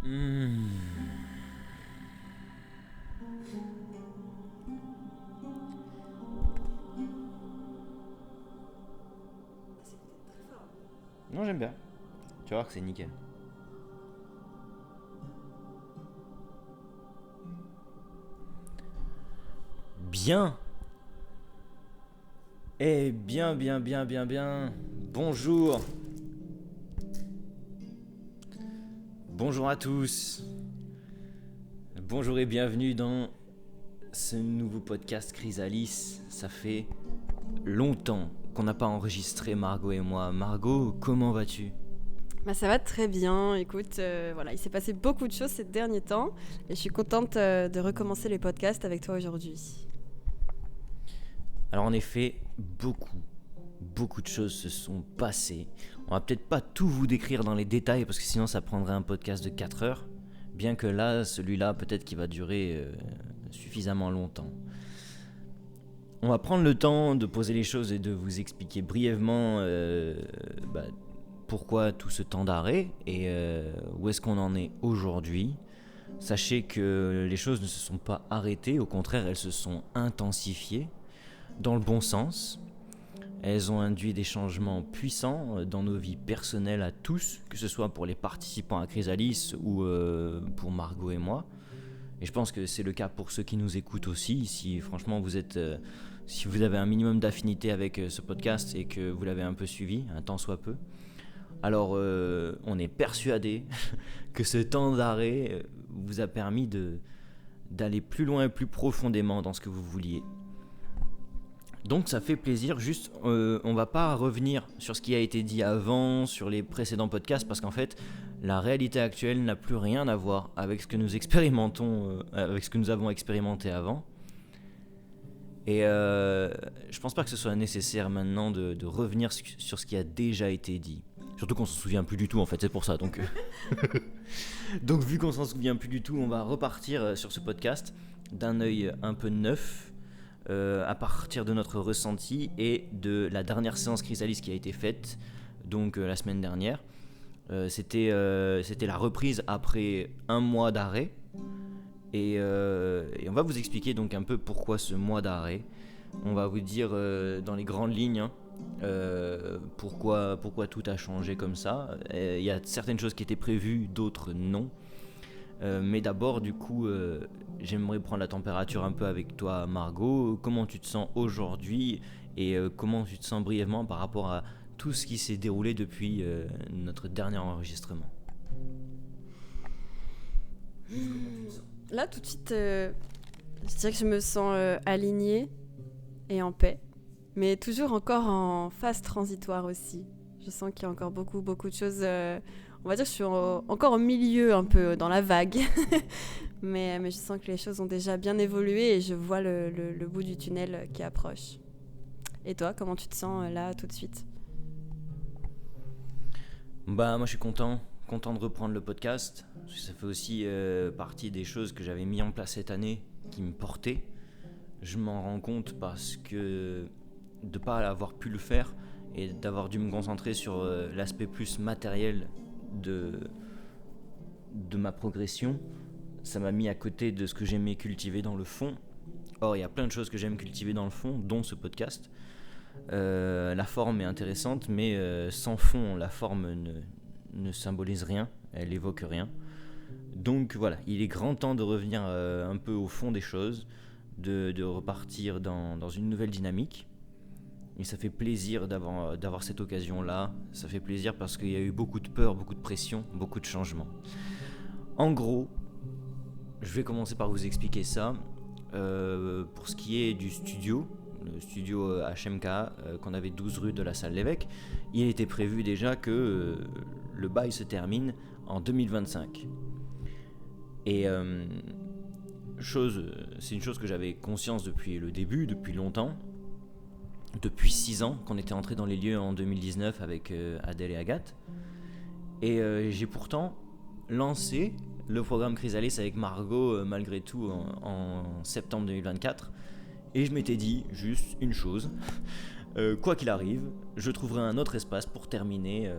Hmm. Non, j'aime bien. Tu vas voir que c'est nickel. Bien. Eh bien, bien, bien, bien, bien. Bonjour. Bonjour à tous. Bonjour et bienvenue dans ce nouveau podcast Chrysalis. Ça fait longtemps qu'on n'a pas enregistré, Margot et moi. Margot, comment vas-tu ? Bah, ça va très bien, écoute, voilà, il s'est passé beaucoup de choses ces derniers temps et je suis contente de recommencer les podcasts avec toi aujourd'hui. Alors en effet, beaucoup de choses se sont passées. On va peut-être pas tout vous décrire dans les détails parce que sinon ça prendrait un podcast de 4 heures. Bien que là, celui-là, peut-être qu'il va durer suffisamment longtemps. On va prendre le temps de poser les choses et de vous expliquer brièvement pourquoi tout ce temps d'arrêt et où est-ce qu'on en est aujourd'hui. Sachez que les choses ne se sont pas arrêtées, au contraire, elles se sont intensifiées dans le bon sens. Elles ont induit des changements puissants dans nos vies personnelles à tous, que ce soit pour les participants à Chrysalis ou pour Margot et moi. Et je pense que c'est le cas pour ceux qui nous écoutent aussi. Si franchement si vous avez un minimum d'affinité avec ce podcast et que vous l'avez un peu suivi, un tant soit peu, alors on est persuadé que ce temps d'arrêt vous a permis d'aller plus loin et plus profondément dans ce que vous vouliez. Donc ça fait plaisir, juste on va pas revenir sur ce qui a été dit avant, sur les précédents podcasts, parce qu'en fait la réalité actuelle n'a plus rien à voir avec ce que nous expérimentons, avec ce que nous avons expérimenté avant. Et je pense pas que ce soit nécessaire maintenant de revenir sur ce qui a déjà été dit. Surtout qu'on s'en souvient plus du tout en fait, c'est pour ça. Donc, donc vu qu'on s'en souvient plus du tout, on va repartir sur ce podcast d'un œil un peu neuf, à partir de notre ressenti et de la dernière séance Chrysalis qui a été faite, donc la semaine dernière. C'était la reprise après un mois d'arrêt. Et on va vous expliquer donc un peu pourquoi ce mois d'arrêt. On va vous dire dans les grandes lignes pourquoi tout a changé comme ça. Il y a certaines choses qui étaient prévues, d'autres non. Mais d'abord, du coup, j'aimerais prendre la température un peu avec toi, Margot. Comment tu te sens aujourd'hui et comment tu te sens brièvement par rapport à tout ce qui s'est déroulé depuis notre dernier enregistrement. Là, tout de suite, je dirais que je me sens alignée et en paix, mais toujours encore en phase transitoire aussi. Je sens qu'il y a encore beaucoup de choses. On va dire que je suis encore au milieu, un peu dans la vague. mais je sens que les choses ont déjà bien évolué et je vois le bout du tunnel qui approche. Et toi, comment tu te sens là tout de suite ? Bah moi je suis content de reprendre le podcast. Parce que ça fait aussi partie des choses que j'avais mis en place cette année qui me portaient. Je m'en rends compte parce que de ne pas avoir pu le faire et d'avoir dû me concentrer sur l'aspect plus matériel de ma progression, ça m'a mis à côté de ce que j'aimais cultiver dans le fond. Or, il y a plein de choses que j'aime cultiver dans le fond, dont ce podcast. La forme est intéressante, mais sans fond, la forme ne symbolise rien, elle évoque rien. Donc voilà, il est grand temps de revenir un peu au fond des choses, de repartir dans une nouvelle dynamique. Et ça fait plaisir d'avoir cette occasion-là. Ça fait plaisir parce qu'il y a eu beaucoup de peur, beaucoup de pression, beaucoup de changements. En gros, je vais commencer par vous expliquer ça. Pour ce qui est du studio, le studio HMK, qu'on avait 12 rue de la Salle Lévesque, il était prévu déjà que le bail se termine en 2025. Et c'est une chose que j'avais conscience depuis le début, depuis longtemps. Depuis 6 ans qu'on était entré dans les lieux en 2019 avec Adèle et Agathe. Et j'ai pourtant lancé le programme Chrysalis avec Margot malgré tout en septembre 2024. Et je m'étais dit juste une chose, quoi qu'il arrive, je trouverai un autre espace pour terminer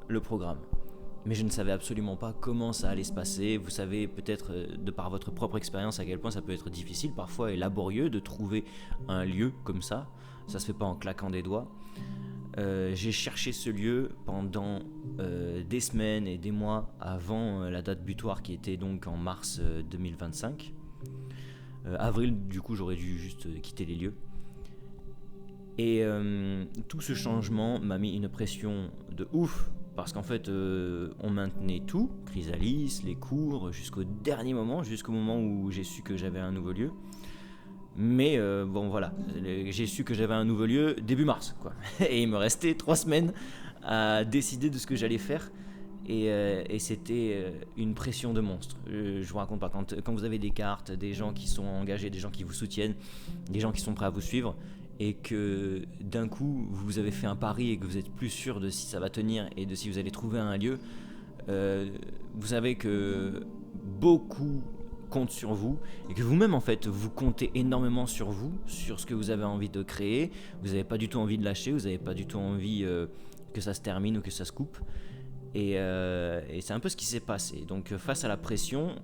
le programme. mais je ne savais absolument pas comment ça allait se passer. Vous savez peut-être de par votre propre expérience à quel point ça peut être difficile parfois et laborieux de trouver un lieu comme ça. Ça se fait pas en claquant des doigts. J'ai cherché ce lieu pendant des semaines et des mois avant la date butoir qui était donc en mars 2025. Avril, du coup, j'aurais dû juste quitter les lieux. Et tout ce changement m'a mis une pression de ouf, parce qu'en fait, on maintenait tout, Chrysalis, les cours, jusqu'au dernier moment, jusqu'au moment où j'ai su que j'avais un nouveau lieu. Mais bon, voilà, j'ai su que j'avais un nouveau lieu début mars, quoi. Et il me restait 3 semaines à décider de ce que j'allais faire. Et c'était une pression de monstre. Je vous raconte pas, quand vous avez des cartes, des gens qui sont engagés, des gens qui vous soutiennent, des gens qui sont prêts à vous suivre, et que d'un coup vous avez fait un pari et que vous êtes plus sûr de si ça va tenir et de si vous allez trouver un lieu, vous savez que beaucoup comptent sur vous et que vous-même en fait vous comptez énormément sur vous, sur ce que vous avez envie de créer. Vous n'avez pas du tout envie de lâcher, vous n'avez pas du tout envie que ça se termine ou que ça se coupe. Et c'est un peu ce qui s'est passé. Donc face à la pression,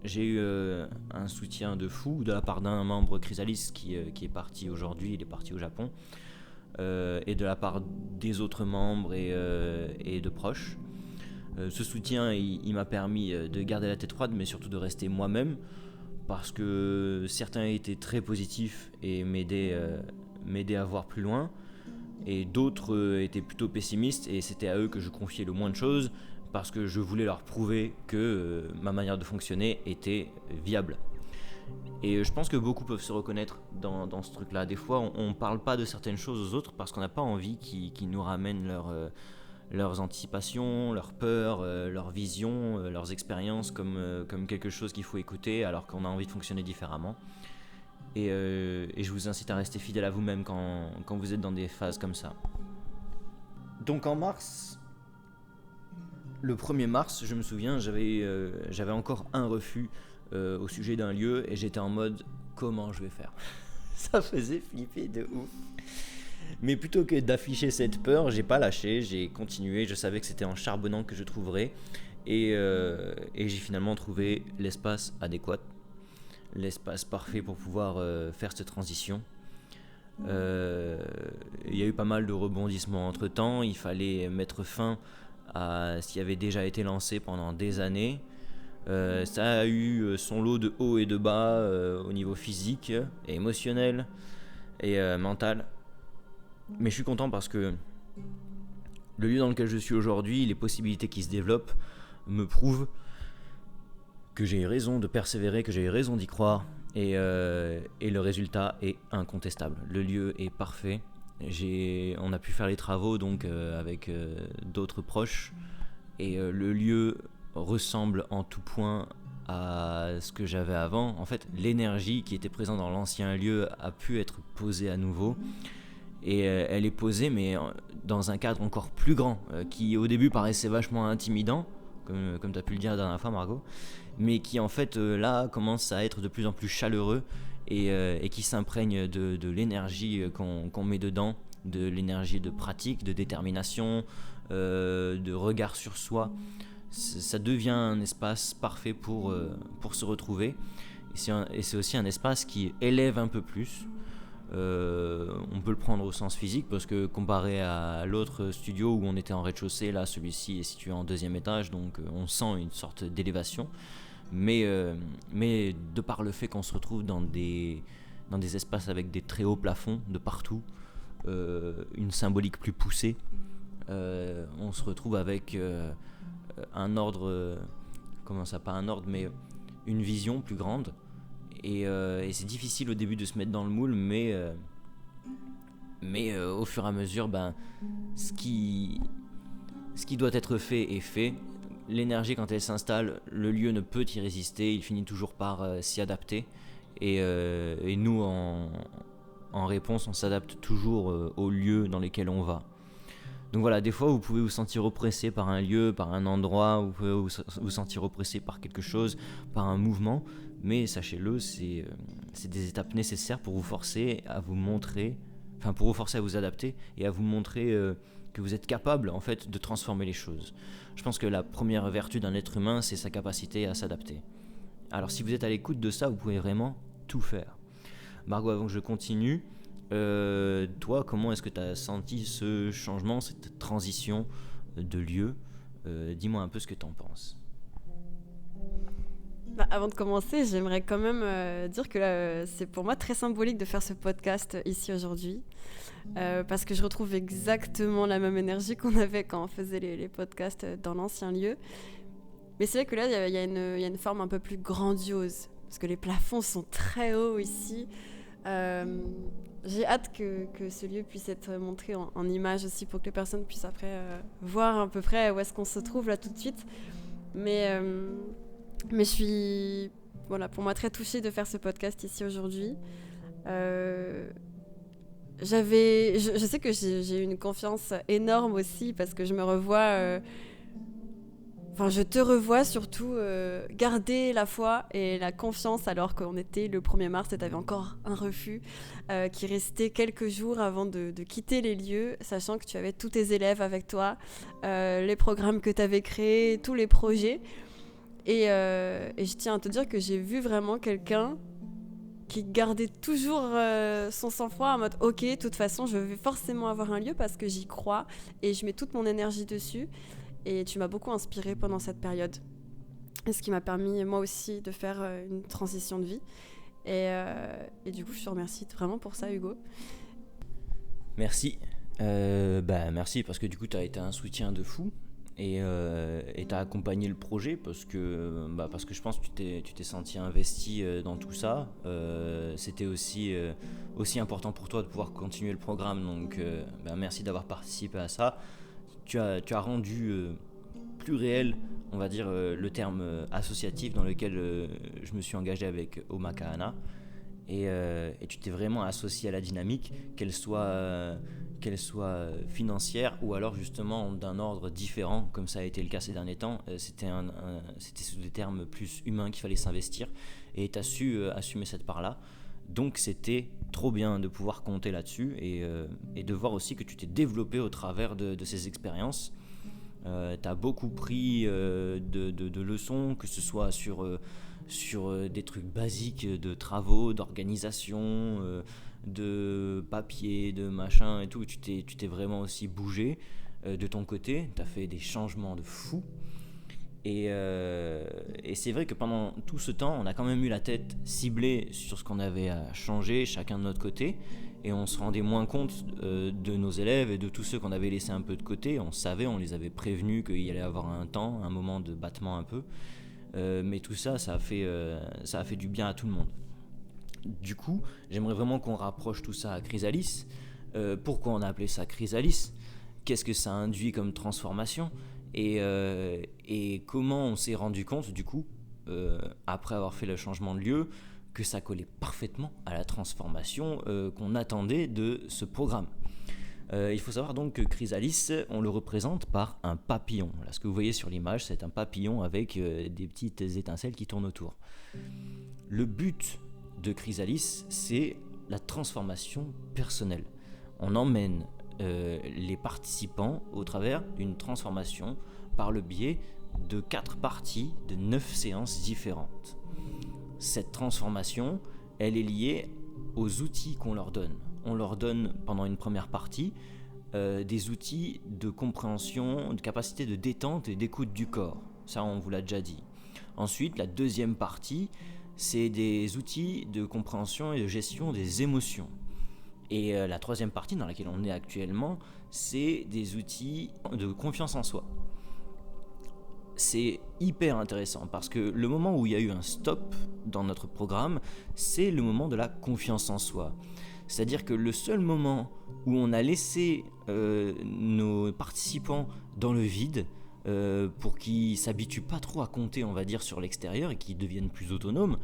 j'ai eu un soutien de fou de la part d'un membre Chrysalis qui est parti aujourd'hui, il est parti au Japon, et de la part des autres membres et de proches. Ce soutien, il m'a permis de garder la tête froide, mais surtout de rester moi-même, parce que certains étaient très positifs et m'aidaient à voir plus loin, et d'autres étaient plutôt pessimistes, et c'était à eux que je confiais le moins de choses, parce que je voulais leur prouver que ma manière de fonctionner était viable. Et je pense que beaucoup peuvent se reconnaître dans ce truc-là. Des fois, on parle pas de certaines choses aux autres parce qu'on n'a pas envie qu'ils nous ramènent leurs anticipations, leurs peurs, leurs visions, leurs expériences comme quelque chose qu'il faut écouter alors qu'on a envie de fonctionner différemment. Et je vous incite à rester fidèle à vous-même quand vous êtes dans des phases comme ça. Donc en mars, le 1er mars, je me souviens, j'avais encore un refus au sujet d'un lieu et j'étais en mode comment je vais faire. Ça faisait flipper de ouf. Mais plutôt que d'afficher cette peur, j'ai pas lâché, j'ai continué, je savais que c'était en charbonnant que je trouverais et j'ai finalement trouvé l'espace adéquat, l'espace parfait pour pouvoir faire cette transition. Il y a eu pas mal de rebondissements entre temps, il fallait mettre fin à ce qui avait déjà été lancé pendant des années. Ça a eu son lot de hauts et de bas au niveau physique, et émotionnel et mental. Mais je suis content parce que le lieu dans lequel je suis aujourd'hui, les possibilités qui se développent me prouvent que j'ai eu raison de persévérer, que j'ai eu raison d'y croire, et le résultat est incontestable. Le lieu est parfait. On a pu faire les travaux donc avec d'autres proches, et le lieu ressemble en tout point à ce que j'avais avant. En fait, l'énergie qui était présente dans l'ancien lieu a pu être posée à nouveau. Et elle est posée, mais dans un cadre encore plus grand, qui au début paraissait vachement intimidant, comme tu as pu le dire la dernière fois, Margot, mais qui en fait là commence à être de plus en plus chaleureux et qui s'imprègne de l'énergie qu'on met dedans, de l'énergie de pratique, de détermination, de regard sur soi. Ça devient un espace parfait pour se retrouver. Et c'est aussi un espace qui élève un peu plus. On peut le prendre au sens physique parce que comparé à l'autre studio où on était en rez-de-chaussée, là celui-ci est situé en 2e étage, donc on sent une sorte d'élévation, mais de par le fait qu'on se retrouve dans des espaces avec des très hauts plafonds de partout, une symbolique plus poussée, on se retrouve avec un ordre, comment ça, pas un ordre mais une vision plus grande. Et c'est difficile au début de se mettre dans le moule, mais au fur et à mesure, ce qui doit être fait est fait. L'énergie, quand elle s'installe, le lieu ne peut y résister, il finit toujours par s'y adapter. Et nous, en réponse, on s'adapte toujours aux lieux dans lesquels on va. Donc voilà, des fois vous pouvez vous sentir oppressé par un lieu, par un endroit, vous pouvez vous sentir oppressé par quelque chose, par un mouvement, mais sachez-le, c'est des étapes nécessaires pour vous forcer à vous montrer, pour vous forcer à vous adapter et à vous montrer que vous êtes capable en fait de transformer les choses. Je pense que la première vertu d'un être humain, c'est sa capacité à s'adapter. Alors si vous êtes à l'écoute de ça, vous pouvez vraiment tout faire. Margot, avant que je continue, toi, comment est-ce que tu as senti ce changement, cette transition de lieu? Dis-moi un peu ce que tu en penses. Avant de commencer, j'aimerais quand même dire que c'est pour moi très symbolique de faire ce podcast ici aujourd'hui. Parce que je retrouve exactement la même énergie qu'on avait quand on faisait les podcasts dans l'ancien lieu. Mais c'est vrai que là, il y a une forme un peu plus grandiose. Parce que les plafonds sont très hauts ici. J'ai hâte que ce lieu puisse être montré en images aussi pour que les personnes puissent après voir à peu près où est-ce qu'on se trouve là tout de suite. Mais je suis, voilà, pour moi très touchée de faire ce podcast ici aujourd'hui. Je sais que j'ai eu une confiance énorme aussi parce que je me revois... je te revois surtout garder la foi et la confiance alors qu'on était le 1er mars et tu avais encore un refus qui restait quelques jours avant de quitter les lieux, sachant que tu avais tous tes élèves avec toi, les programmes que tu avais créés, tous les projets. Et je tiens à te dire que j'ai vu vraiment quelqu'un qui gardait toujours son sang-froid en mode « Ok, de toute façon, je vais forcément avoir un lieu parce que j'y crois et je mets toute mon énergie dessus. » Et tu m'as beaucoup inspirée pendant cette période. Et ce qui m'a permis, moi aussi, de faire une transition de vie. Et du coup, je te remercie vraiment pour ça, Hugo. Merci. Merci parce que du coup, tu as été un soutien de fou. Et tu as accompagné le projet parce que je pense que tu t'es senti investi dans tout ça. C'était aussi important pour toi de pouvoir continuer le programme. Donc, merci d'avoir participé à ça. Tu as rendu plus réel, on va dire, le terme associatif dans lequel je me suis engagé avec Oma Kahana. Et tu t'es vraiment associé à la dynamique, qu'elle soit financière ou alors justement d'un ordre différent, comme ça a été le cas ces derniers temps. C'était sous des termes plus humains qu'il fallait s'investir, et tu as su assumer cette part-là. Donc c'était trop bien de pouvoir compter là-dessus et de voir aussi que tu t'es développé au travers de ces expériences. Tu as beaucoup pris de leçons, que ce soit sur des trucs basiques de travaux, d'organisation, de papier, de machin et tout. Tu t'es vraiment aussi bougé de ton côté. Tu as fait des changements de fou. Et c'est vrai que pendant tout ce temps, on a quand même eu la tête ciblée sur ce qu'on avait à changer, chacun de notre côté, et on se rendait moins compte de nos élèves et de tous ceux qu'on avait laissés un peu de côté. On savait, on les avait prévenus qu'il y allait avoir un moment de battement un peu, mais tout ça, ça a fait du bien à tout le monde. Du coup, j'aimerais vraiment qu'on rapproche tout ça à Chrysalis. Pourquoi on a appelé ça Chrysalis ? Qu'est-ce que ça induit comme transformation ? Et comment on s'est rendu compte, du coup, après avoir fait le changement de lieu, que ça collait parfaitement à la transformation qu'on attendait de ce programme. Il faut savoir donc que Chrysalis, on le représente par un papillon. Là, ce que vous voyez sur l'image, c'est un papillon avec des petites étincelles qui tournent autour. Le but de Chrysalis, c'est la transformation personnelle. On emmène les participants au travers d'une transformation par le biais de 4 parties de 9 séances différentes. Cette transformation, elle est liée aux outils qu'on leur donne. On leur donne pendant une première partie des outils de compréhension, de capacité de détente et d'écoute du corps. Ça, on vous l'a déjà dit. Ensuite, la deuxième partie, c'est des outils de compréhension et de gestion des émotions. Et la troisième partie dans laquelle on est actuellement, c'est des outils de confiance en soi. C'est hyper intéressant parce que le moment où il y a eu un stop dans notre programme, c'est le moment de la confiance en soi. C'est-à-dire que le seul moment où on a laissé nos participants dans le vide pour qu'ils s'habituent pas trop à compter, on va dire, sur l'extérieur et qu'ils deviennent plus autonomes,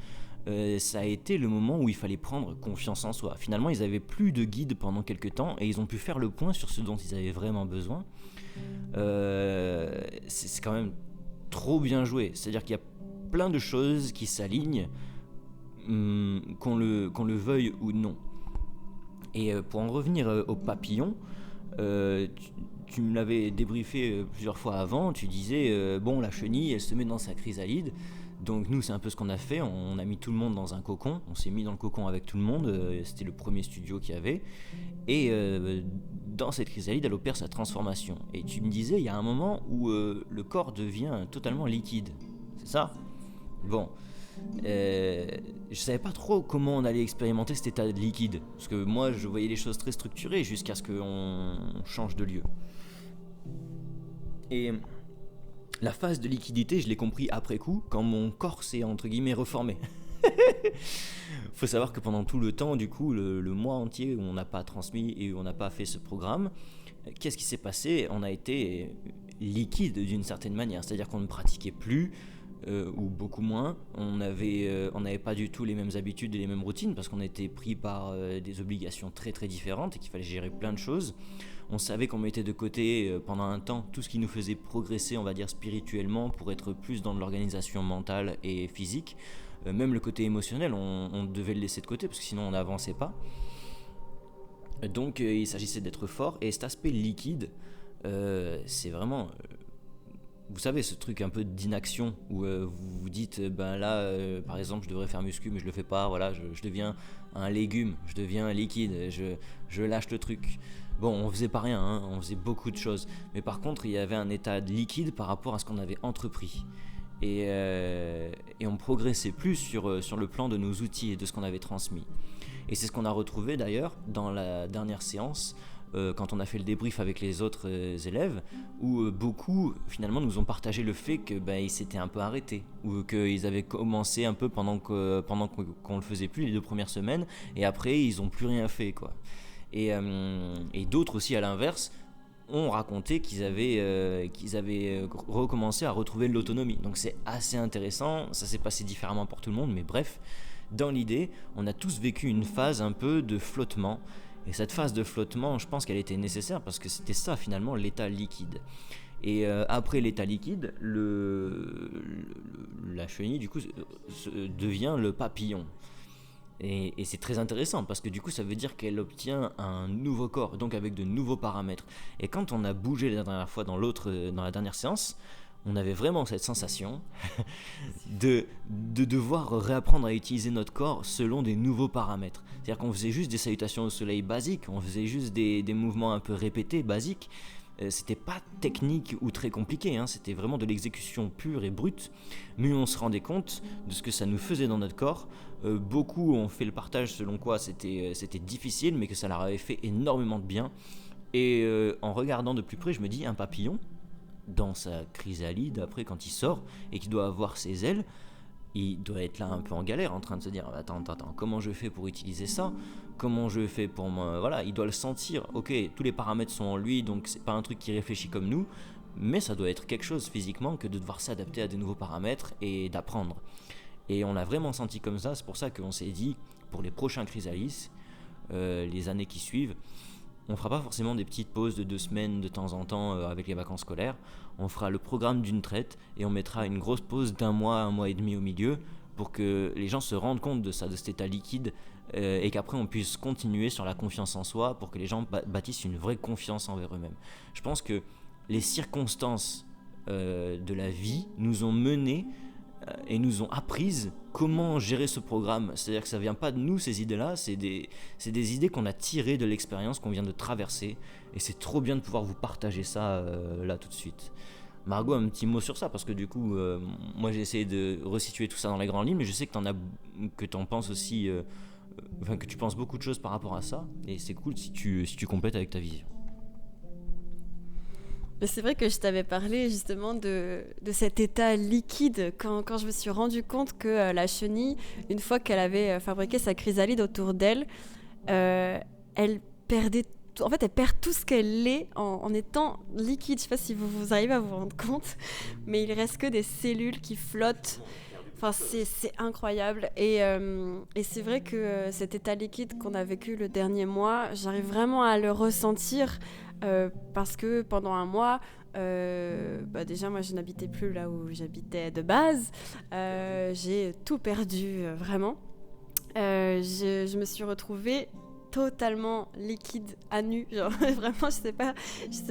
ça a été le moment où il fallait prendre confiance en soi. Finalement, ils n'avaient plus de guide pendant quelques temps et ils ont pu faire le point sur ce dont ils avaient vraiment besoin. C'est quand même trop bien joué. C'est-à-dire qu'il y a plein de choses qui s'alignent, qu'on le veuille ou non. Et pour en revenir au papillon, Tu me l'avais débriefé plusieurs fois avant, tu disais, bon, la chenille, elle se met dans sa chrysalide. Donc nous, c'est un peu ce qu'on a fait, on a mis tout le monde dans un cocon, on s'est mis dans le cocon avec tout le monde, c'était le premier studio qu'il y avait, et dans cette chrysalide, elle opère sa transformation. Et tu me disais, il y a un moment où le corps devient totalement liquide, c'est ça ? Bon, je savais pas trop comment on allait expérimenter cet état de liquide, parce que moi, je voyais les choses très structurées jusqu'à ce qu'on change de lieu. Et la phase de liquidité, je l'ai compris après coup, quand mon corps s'est entre guillemets reformé. Faut savoir que pendant tout le temps, du coup, le mois entier où on n'a pas transmis et où on n'a pas fait ce programme, qu'est-ce qui s'est passé ? On a été liquide d'une certaine manière, c'est-à-dire qu'on ne pratiquait plus, ou beaucoup moins. On n'avait pas du tout les mêmes habitudes et les mêmes routines parce qu'on était pris par des obligations très très différentes et qu'il fallait gérer plein de choses. On savait qu'on mettait de côté pendant un temps tout ce qui nous faisait progresser, on va dire spirituellement, pour être plus dans de l'organisation mentale et physique. Même le côté émotionnel, on devait le laisser de côté parce que sinon on n'avançait pas. Donc il s'agissait d'être fort, et cet aspect liquide, c'est vraiment... vous savez, ce truc un peu d'inaction où vous vous dites, ben là, par exemple, je devrais faire muscu, mais je le fais pas, voilà, je deviens un légume, je deviens un liquide, je lâche le truc. Bon, on faisait pas rien, hein, on faisait beaucoup de choses, mais par contre, il y avait un état de liquide par rapport à ce qu'on avait entrepris. Et on progressait plus sur le plan de nos outils et de ce qu'on avait transmis. Et c'est ce qu'on a retrouvé d'ailleurs dans la dernière séance, quand on a fait le débrief avec les autres élèves, où beaucoup finalement nous ont partagé le fait que ils s'étaient un peu arrêtés, ou qu'ils avaient commencé un peu pendant qu'on le faisait plus les 2 premières semaines, et après ils ont plus rien fait, quoi. Et d'autres aussi à l'inverse ont raconté qu'ils avaient recommencé à retrouver de l'autonomie. Donc c'est assez intéressant, ça s'est passé différemment pour tout le monde, mais bref, dans l'idée, on a tous vécu une phase un peu de flottement. Et cette phase de flottement, je pense qu'elle était nécessaire parce que c'était ça finalement l'état liquide. Et après l'état liquide, la chenille du coup devient le papillon. Et c'est très intéressant parce que du coup ça veut dire qu'elle obtient un nouveau corps, donc avec de nouveaux paramètres. Et quand on a bougé la dernière fois dans la dernière séance, on avait vraiment cette sensation de devoir réapprendre à utiliser notre corps selon des nouveaux paramètres. C'est-à-dire qu'on faisait juste des salutations au soleil basiques, on faisait juste des mouvements un peu répétés, basiques. C'était pas technique ou très compliqué, hein, c'était vraiment de l'exécution pure et brute, mais on se rendait compte de ce que ça nous faisait dans notre corps. Beaucoup ont fait le partage selon quoi c'était difficile, mais que ça leur avait fait énormément de bien. Et en regardant de plus près, je me dis, un papillon, dans sa chrysalide, après quand il sort et qu'il doit avoir ses ailes, il doit être là un peu en galère, en train de se dire attends, comment je fais pour utiliser ça, comment je fais pour moi, voilà, il doit le sentir. Ok, tous les paramètres sont en lui, donc c'est pas un truc qui réfléchit comme nous, mais ça doit être quelque chose physiquement que de devoir s'adapter à des nouveaux paramètres et d'apprendre. Et on l'a vraiment senti comme ça. C'est pour ça qu'on s'est dit, pour les prochains Chrysalis, les années qui suivent, on fera pas forcément des petites pauses de 2 semaines de temps en temps avec les vacances scolaires. On fera le programme d'une traite et on mettra une grosse pause d'1 mois, 1 mois et demi au milieu pour que les gens se rendent compte de ça, de cet état liquide, et qu'après on puisse continuer sur la confiance en soi pour que les gens bâtissent une vraie confiance envers eux-mêmes. Je pense que les circonstances de la vie nous ont menés et nous ont apprises comment gérer ce programme. C'est-à-dire que ça vient pas de nous, ces idées-là, c'est des idées qu'on a tirées de l'expérience qu'on vient de traverser, et c'est trop bien de pouvoir vous partager ça là tout de suite. Margot, un petit mot sur ça, parce que du coup, moi j'ai essayé de resituer tout ça dans les grandes lignes, mais je sais que t'en penses aussi, que tu penses beaucoup de choses par rapport à ça, et c'est cool si tu complètes avec ta vision. Mais c'est vrai que je t'avais parlé justement de cet état liquide quand je me suis rendu compte que la chenille, une fois qu'elle avait fabriqué sa chrysalide autour d'elle, elle perdait en fait, elle perd tout ce qu'elle est en étant liquide. Je sais pas si vous arrivez à vous rendre compte, mais il reste que des cellules qui flottent. Enfin, c'est incroyable. Et c'est vrai que cet état liquide qu'on a vécu le dernier mois, j'arrive vraiment à le ressentir parce que pendant 1 mois, déjà, moi, je n'habitais plus là où j'habitais de base. J'ai tout perdu, vraiment. Je me suis retrouvée totalement liquide à nu, genre vraiment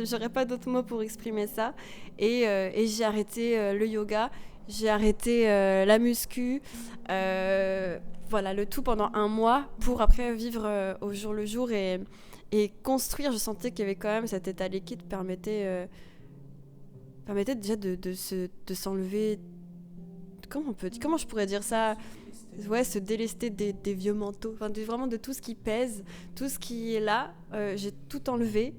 j'aurais pas d'autres mots pour exprimer ça, et j'ai arrêté le yoga, j'ai arrêté la muscu, voilà, le tout pendant 1 mois pour après vivre au jour le jour et construire. Je sentais qu'il y avait quand même cet état liquide permettait déjà de s'enlever, comment je pourrais dire ça, ouais, se délester des vieux manteaux, enfin, vraiment de tout ce qui pèse, tout ce qui est là, j'ai tout enlevé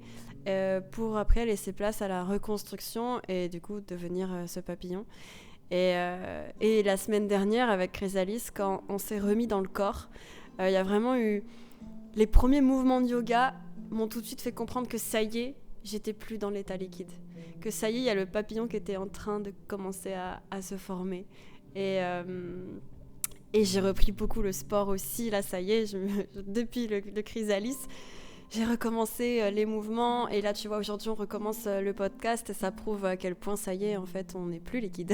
pour après laisser place à la reconstruction et du coup devenir ce papillon. Et la semaine dernière avec Chrysalis, quand on s'est remis dans le corps, il y a vraiment eu les premiers mouvements de yoga m'ont tout de suite fait comprendre que ça y est, j'étais plus dans l'état liquide, que ça y est, il y a le papillon qui était en train de commencer à se former. Et j'ai repris beaucoup le sport aussi. Là, ça y est, depuis le Chrysalis, j'ai recommencé les mouvements. Et là, tu vois, aujourd'hui, on recommence le podcast. Et ça prouve à quel point, ça y est, en fait, on n'est plus liquide.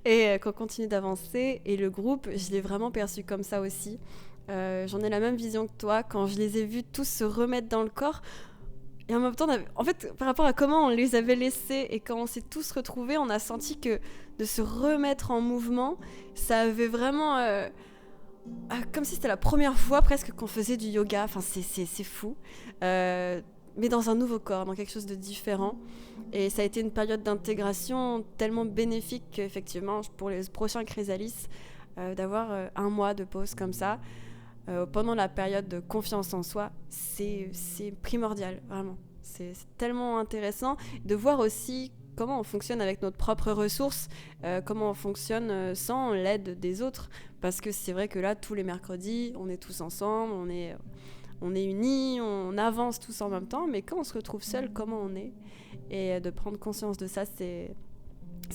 Et qu'on continue d'avancer. Et le groupe, je l'ai vraiment perçu comme ça aussi. J'en ai la même vision que toi. Quand je les ai vus tous se remettre dans le corps, et en même temps, en fait, par rapport à comment on les avait laissés et quand on s'est tous retrouvés, on a senti que de se remettre en mouvement, ça avait vraiment... comme si c'était la première fois presque qu'on faisait du yoga. Enfin, c'est fou. Mais dans un nouveau corps, dans quelque chose de différent. Et ça a été une période d'intégration tellement bénéfique qu'effectivement, pour les prochains Chrysalis, d'avoir 1 mois de pause comme ça, pendant la période de confiance en soi, c'est primordial, vraiment. C'est tellement intéressant de voir aussi comment on fonctionne avec notre propre ressources, comment on fonctionne sans l'aide des autres. Parce que c'est vrai que là, tous les mercredis, on est tous ensemble, on est unis, on avance tous en même temps, mais quand on se retrouve seul, comment on est? Et de prendre conscience de ça, c'est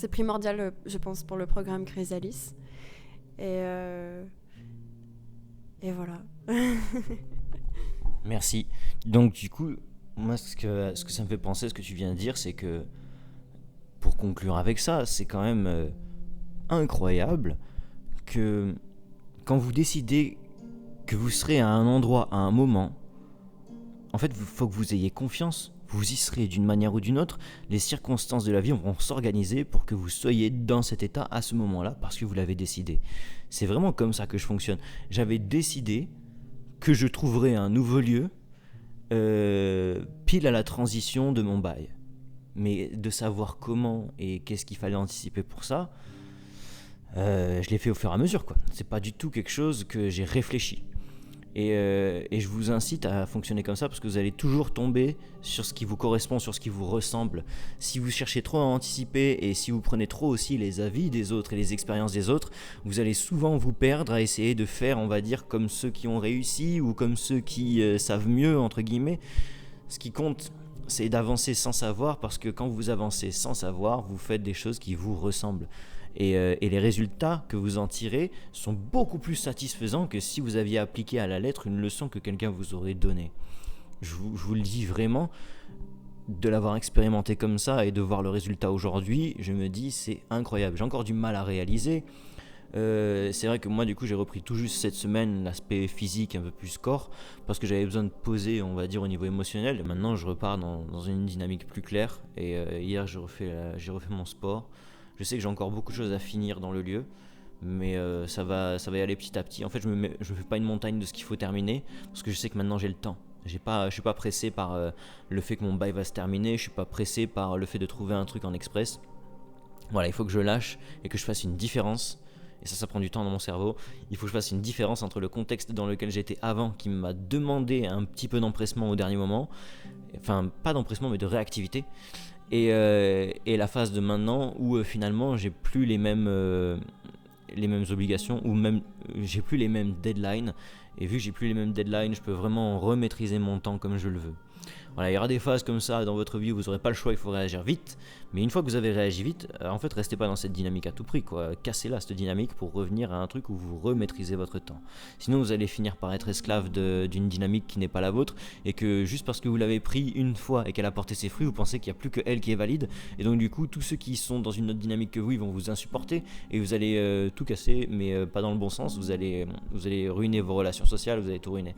primordial, je pense, pour le programme Chrysalis. Et voilà. Merci. Donc du coup, moi ce que ça me fait penser, ce que tu viens de dire, c'est que pour conclure avec ça, c'est quand même incroyable que quand vous décidez que vous serez à un endroit, à un moment, en fait, il faut que vous ayez confiance. Vous y serez d'une manière ou d'une autre. Les circonstances de la vie vont s'organiser pour que vous soyez dans cet état à ce moment-là parce que vous l'avez décidé. C'est vraiment comme ça que je fonctionne. J'avais décidé que je trouverais un nouveau lieu pile à la transition de mon bail. Mais de savoir comment et qu'est-ce qu'il fallait anticiper pour ça, je l'ai fait au fur et à mesure, quoi. C'est pas du tout quelque chose que j'ai réfléchi. Et je vous incite à fonctionner comme ça parce que vous allez toujours tomber sur ce qui vous correspond, sur ce qui vous ressemble. Si vous cherchez trop à anticiper et si vous prenez trop aussi les avis des autres et les expériences des autres, vous allez souvent vous perdre à essayer de faire, on va dire, comme ceux qui ont réussi ou comme ceux qui savent mieux, entre guillemets. Ce qui compte, c'est d'avancer sans savoir parce que quand vous avancez sans savoir, vous faites des choses qui vous ressemblent. Et les résultats que vous en tirez sont beaucoup plus satisfaisants que si vous aviez appliqué à la lettre une leçon que quelqu'un vous aurait donnée. Je vous le dis vraiment, de l'avoir expérimenté comme ça et de voir le résultat aujourd'hui, je me dis c'est incroyable. J'ai encore du mal à réaliser. C'est vrai que moi du coup j'ai repris tout juste cette semaine l'aspect physique un peu plus corps parce que j'avais besoin de poser, on va dire, au niveau émotionnel. Et maintenant je repars dans une dynamique plus claire et hier j'ai refait mon sport. Je sais que j'ai encore beaucoup de choses à finir dans le lieu, mais ça va y aller petit à petit. En fait, je me fais pas une montagne de ce qu'il faut terminer, parce que je sais que maintenant j'ai le temps. Je suis pas pressé par le fait que mon bail va se terminer, je suis pas pressé par le fait de trouver un truc en express. Voilà, il faut que je lâche et que je fasse une différence. Et ça prend du temps dans mon cerveau. Il faut que je fasse une différence entre le contexte dans lequel j'étais avant, qui m'a demandé un petit peu d'empressement au dernier moment. Enfin, pas d'empressement, mais de réactivité. Et la phase de maintenant où finalement j'ai plus les mêmes obligations ou même j'ai plus les mêmes deadlines, et vu que j'ai plus les mêmes deadlines, je peux vraiment remaîtriser mon temps comme je le veux. Voilà, il y aura des phases comme ça dans votre vie où vous n'aurez pas le choix, il faut réagir vite. Mais une fois que vous avez réagi vite, en fait, restez pas dans cette dynamique à tout prix, quoi. Cassez-la, cette dynamique, pour revenir à un truc où vous remaîtrisez votre temps. Sinon, vous allez finir par être esclave d'une dynamique qui n'est pas la vôtre, et que juste parce que vous l'avez pris une fois et qu'elle a porté ses fruits, vous pensez qu'il n'y a plus que elle qui est valide. Et donc, du coup, tous ceux qui sont dans une autre dynamique que vous, ils vont vous insupporter, et vous allez tout casser, mais pas dans le bon sens. Vous allez ruiner vos relations sociales, vous allez tout ruiner.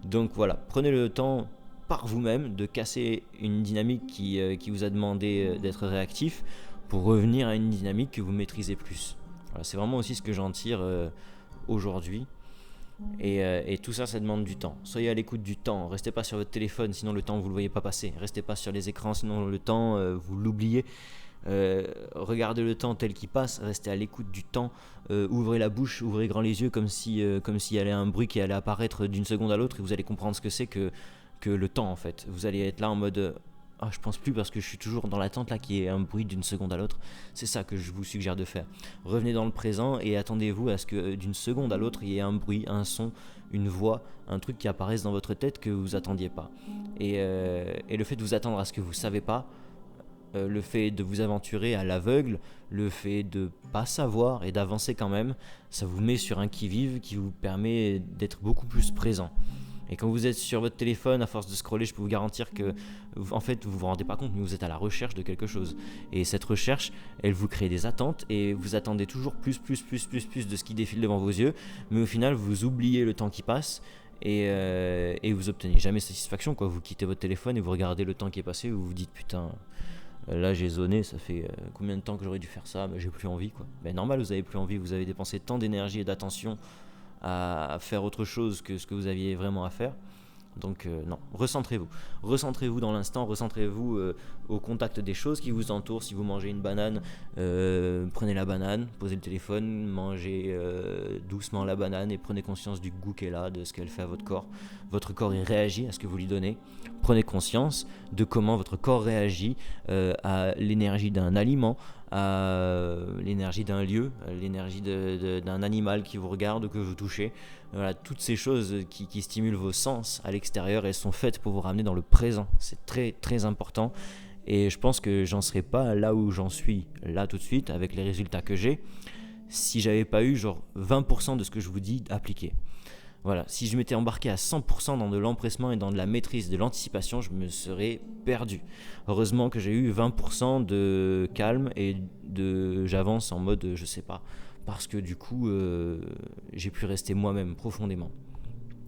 Donc voilà, prenez le temps par vous-même de casser une dynamique qui vous a demandé d'être réactif, pour revenir à une dynamique que vous maîtrisez plus. Voilà, c'est vraiment aussi ce que j'en tire aujourd'hui. Et tout ça, ça demande du temps. Soyez à l'écoute du temps. Restez pas sur votre téléphone, sinon le temps vous le voyez pas passer. Restez pas sur les écrans, sinon le temps vous l'oubliez. Regardez le temps tel qu'il passe. Restez à l'écoute du temps. Ouvrez la bouche, ouvrez grand les yeux, comme s'il y avait un bruit qui allait apparaître d'une seconde à l'autre, et vous allez comprendre ce que c'est que le temps, en fait. Vous allez être là en mode je pense plus parce que je suis toujours dans l'attente là qu'il y ait un bruit d'une seconde à l'autre. C'est ça que je vous suggère de faire. Revenez dans le présent et attendez-vous à ce que d'une seconde à l'autre il y ait un bruit, un son, une voix, un truc qui apparaisse dans votre tête que vous attendiez pas. Et le fait de vous attendre à ce que vous savez pas, le fait de vous aventurer à l'aveugle, le fait de pas savoir et d'avancer quand même, ça vous met sur un qui-vive qui vous permet d'être beaucoup plus présent. Et quand vous êtes sur votre téléphone, à force de scroller, je peux vous garantir que, en fait, vous vous rendez pas compte, mais vous êtes à la recherche de quelque chose. Et cette recherche, elle vous crée des attentes, et vous attendez toujours plus de ce qui défile devant vos yeux, mais au final, vous oubliez le temps qui passe, et vous obtenez jamais satisfaction, quoi. Vous quittez votre téléphone et vous regardez le temps qui est passé, et vous vous dites putain, là j'ai zoné, ça fait combien de temps que j'aurais dû faire ça, mais j'ai plus envie, quoi. Ben normal, vous avez plus envie, vous avez dépensé tant d'énergie et d'attention à faire autre chose que ce que vous aviez vraiment à faire. Donc non, recentrez-vous dans l'instant, recentrez-vous au contact des choses qui vous entourent. Si vous mangez une banane, prenez la banane, posez le téléphone, mangez doucement la banane et prenez conscience du goût qu'elle a, de ce qu'elle fait à votre corps. Votre corps il réagit à ce que vous lui donnez. Prenez conscience de comment votre corps réagit à l'énergie d'un aliment, à l'énergie d'un lieu, à l'énergie d'un animal qui vous regarde ou que vous touchez. Voilà, toutes ces choses qui stimulent vos sens à l'extérieur, elles sont faites pour vous ramener dans le présent. C'est très très important. Et je pense que j'en serais pas là où j'en suis là tout de suite avec les résultats que j'ai si j'avais pas eu genre 20% de ce que je vous dis appliqué. Voilà, si je m'étais embarqué à 100% dans de l'empressement et dans de la maîtrise, de l'anticipation, je me serais perdu. Heureusement que j'ai eu 20% de calme et j'avance en mode je sais pas, parce que du coup j'ai pu rester moi-même profondément.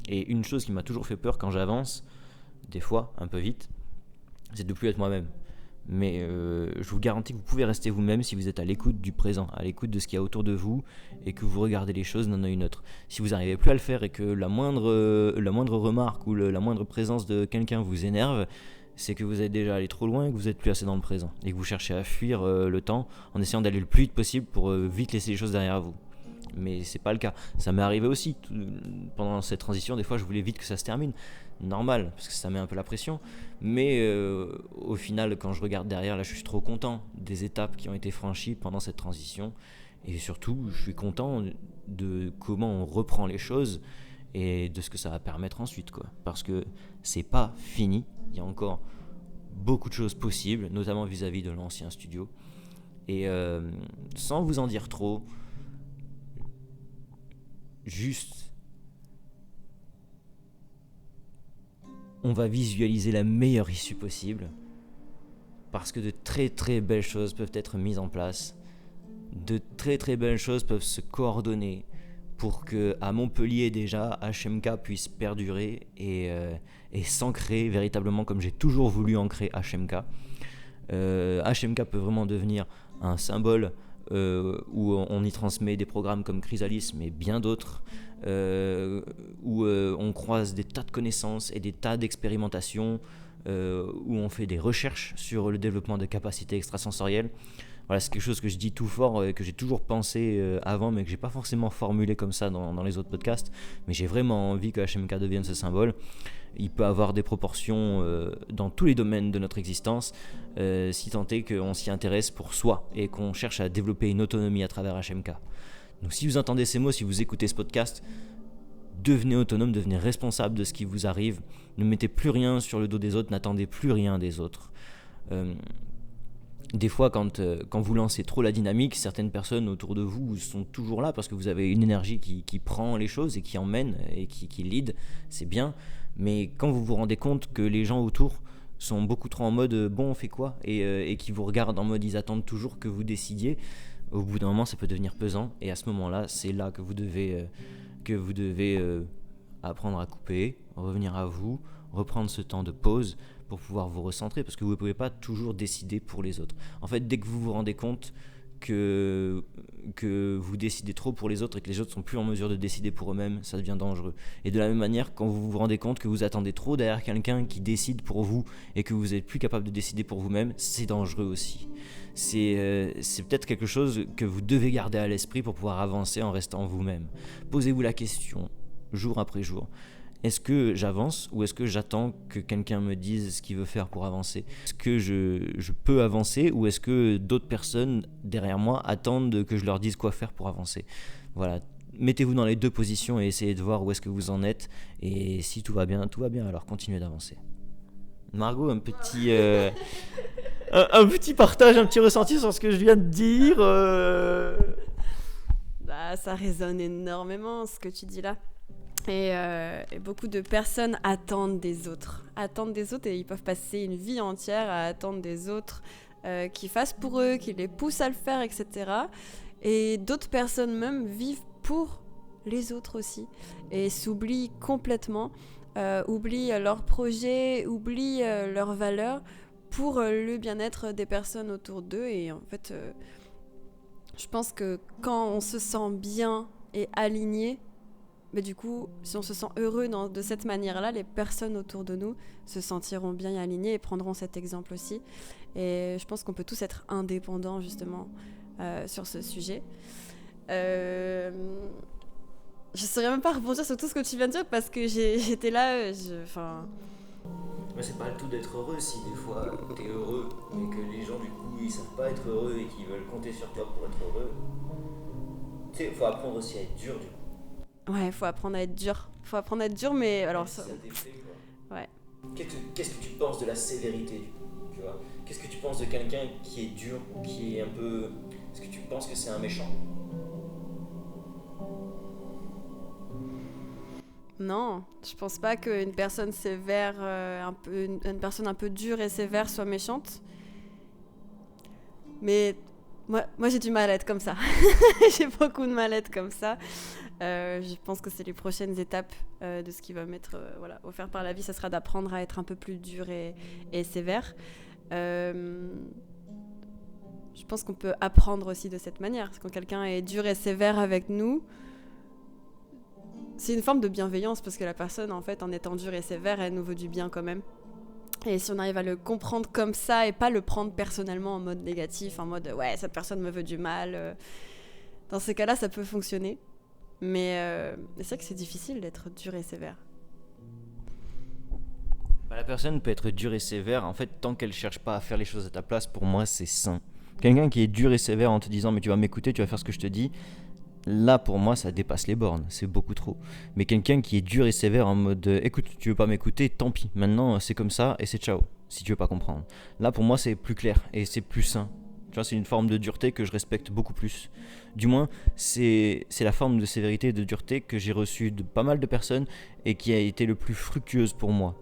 Et une chose qui m'a toujours fait peur quand j'avance, des fois un peu vite, c'est de plus être moi-même. Mais je vous garantis que vous pouvez rester vous-même si vous êtes à l'écoute du présent, à l'écoute de ce qu'il y a autour de vous et que vous regardez les choses d'un œil neutre. Si vous n'arrivez plus à le faire et que la moindre remarque ou la moindre présence de quelqu'un vous énerve, c'est que vous êtes déjà allé trop loin et que vous n'êtes plus assez dans le présent. Et que vous cherchez à fuir le temps en essayant d'aller le plus vite possible pour vite laisser les choses derrière vous. Mais c'est pas le cas. Ça m'est arrivé aussi pendant cette transition. Des fois, je voulais vite que ça se termine. Normal, parce que ça met un peu la pression. Mais au final, quand je regarde derrière, là, je suis trop content des étapes qui ont été franchies pendant cette transition. Et surtout, je suis content de comment on reprend les choses et de ce que ça va permettre ensuite, quoi. Parce que c'est pas fini. Il y a encore beaucoup de choses possibles, notamment vis-à-vis de l'ancien studio. Et sans vous en dire trop, juste, on va visualiser la meilleure issue possible, parce que de très très belles choses peuvent être mises en place, de très très belles choses peuvent se coordonner pour que à Montpellier déjà HMK puisse perdurer et s'ancrer véritablement comme j'ai toujours voulu ancrer HMK. HMK peut vraiment devenir un symbole où on y transmet des programmes comme Chrysalis, mais bien d'autres, où on croise des tas de connaissances et des tas d'expérimentations, où on fait des recherches sur le développement de capacités extrasensorielles. Voilà, c'est quelque chose que je dis tout fort, que j'ai toujours pensé avant, mais que j'ai pas forcément formulé comme ça dans les autres podcasts. Mais j'ai vraiment envie que HMK devienne ce symbole. Il peut avoir des proportions dans tous les domaines de notre existence, si tant est qu'on s'y intéresse pour soi et qu'on cherche à développer une autonomie à travers HMK. Donc si vous entendez ces mots, si vous écoutez ce podcast, devenez autonome, devenez responsable de ce qui vous arrive. Ne mettez plus rien sur le dos des autres, n'attendez plus rien des autres. Des fois, quand vous lancez trop la dynamique, certaines personnes autour de vous sont toujours là parce que vous avez une énergie qui prend les choses et qui emmène et qui lead, c'est bien. Mais quand vous vous rendez compte que les gens autour sont beaucoup trop en mode bon, on fait quoi, et qui vous regardent en mode ils attendent toujours que vous décidiez, au bout d'un moment ça peut devenir pesant, et à ce moment-là c'est là que vous devez apprendre à couper, revenir à vous, reprendre ce temps de pause pour pouvoir vous recentrer, parce que vous ne pouvez pas toujours décider pour les autres. En fait, dès que vous vous rendez compte que vous décidez trop pour les autres et que les autres sont plus en mesure de décider pour eux-mêmes, ça devient dangereux. Et de la même manière, quand vous vous rendez compte que vous attendez trop derrière quelqu'un qui décide pour vous et que vous n'êtes plus capable de décider pour vous-même, c'est dangereux aussi. C'est peut-être quelque chose que vous devez garder à l'esprit pour pouvoir avancer en restant vous-même. Posez-vous la question, jour après jour. Est-ce que j'avance ou est-ce que j'attends que quelqu'un me dise ce qu'il veut faire pour avancer ? Est-ce que je peux avancer ou est-ce que d'autres personnes derrière moi attendent que je leur dise quoi faire pour avancer ? Voilà, mettez-vous dans les deux positions et essayez de voir où est-ce que vous en êtes. Et si tout va bien, alors continuez d'avancer. Margot, un petit partage, un petit ressenti sur ce que je viens de dire. Ça résonne énormément ce que tu dis là. Et beaucoup de personnes attendent des autres et ils peuvent passer une vie entière à attendre des autres qui fassent pour eux, qui les poussent à le faire, etc. Et d'autres personnes même vivent pour les autres aussi et s'oublient complètement, oublient leurs projets, oublient leurs valeurs pour le bien-être des personnes autour d'eux. Et en fait, je pense que quand on se sent bien et aligné, mais du coup, si on se sent heureux de cette manière-là, les personnes autour de nous se sentiront bien et alignées et prendront cet exemple aussi. Et je pense qu'on peut tous être indépendants, justement, sur ce sujet. Je ne saurais même pas rebondir sur tout ce que tu viens de dire parce que j'étais là, Mais c'est pas le tout d'être heureux si des fois t'es heureux et que les gens du coup ils savent pas être heureux et qu'ils veulent compter sur toi pour être heureux. Tu sais, il faut apprendre aussi à être dur du coup. Ouais, faut apprendre à être dur. Mais alors ça. Ouais. Qu'est-ce que tu penses de la sévérité du coup, tu vois ? Qu'est-ce que tu penses de quelqu'un qui est dur ou qui est un peu... Est-ce que tu penses que c'est un méchant ? Non, je pense pas qu'une personne sévère, une personne un peu dure et sévère soit méchante. Mais moi j'ai du mal à être comme ça. J'ai beaucoup de mal à être comme ça. Je pense que c'est les prochaines étapes de ce qui va m'être offert par la vie. Ça sera d'apprendre à être un peu plus dur et sévère. Je pense qu'on peut apprendre aussi de cette manière. Parce que quand quelqu'un est dur et sévère avec nous, c'est une forme de bienveillance parce que la personne, en fait, en étant dure et sévère, elle nous veut du bien quand même. Et si on arrive à le comprendre comme ça et pas le prendre personnellement en mode négatif, en mode ouais, cette personne me veut du mal, dans ces cas-là, ça peut fonctionner. Mais c'est vrai que c'est difficile d'être dur et sévère. La personne peut être dure et sévère, en fait, tant qu'elle cherche pas à faire les choses à ta place, pour moi, c'est sain. Quelqu'un qui est dur et sévère en te disant mais tu vas m'écouter, tu vas faire ce que je te dis, là pour moi ça dépasse les bornes, c'est beaucoup trop. Mais quelqu'un qui est dur et sévère en mode écoute, tu veux pas m'écouter, tant pis, maintenant c'est comme ça et c'est ciao, si tu veux pas comprendre. Là pour moi c'est plus clair et c'est plus sain. Tu vois, c'est une forme de dureté que je respecte beaucoup plus. Du moins, c'est la forme de sévérité et de dureté que j'ai reçue de pas mal de personnes et qui a été le plus fructueuse pour moi.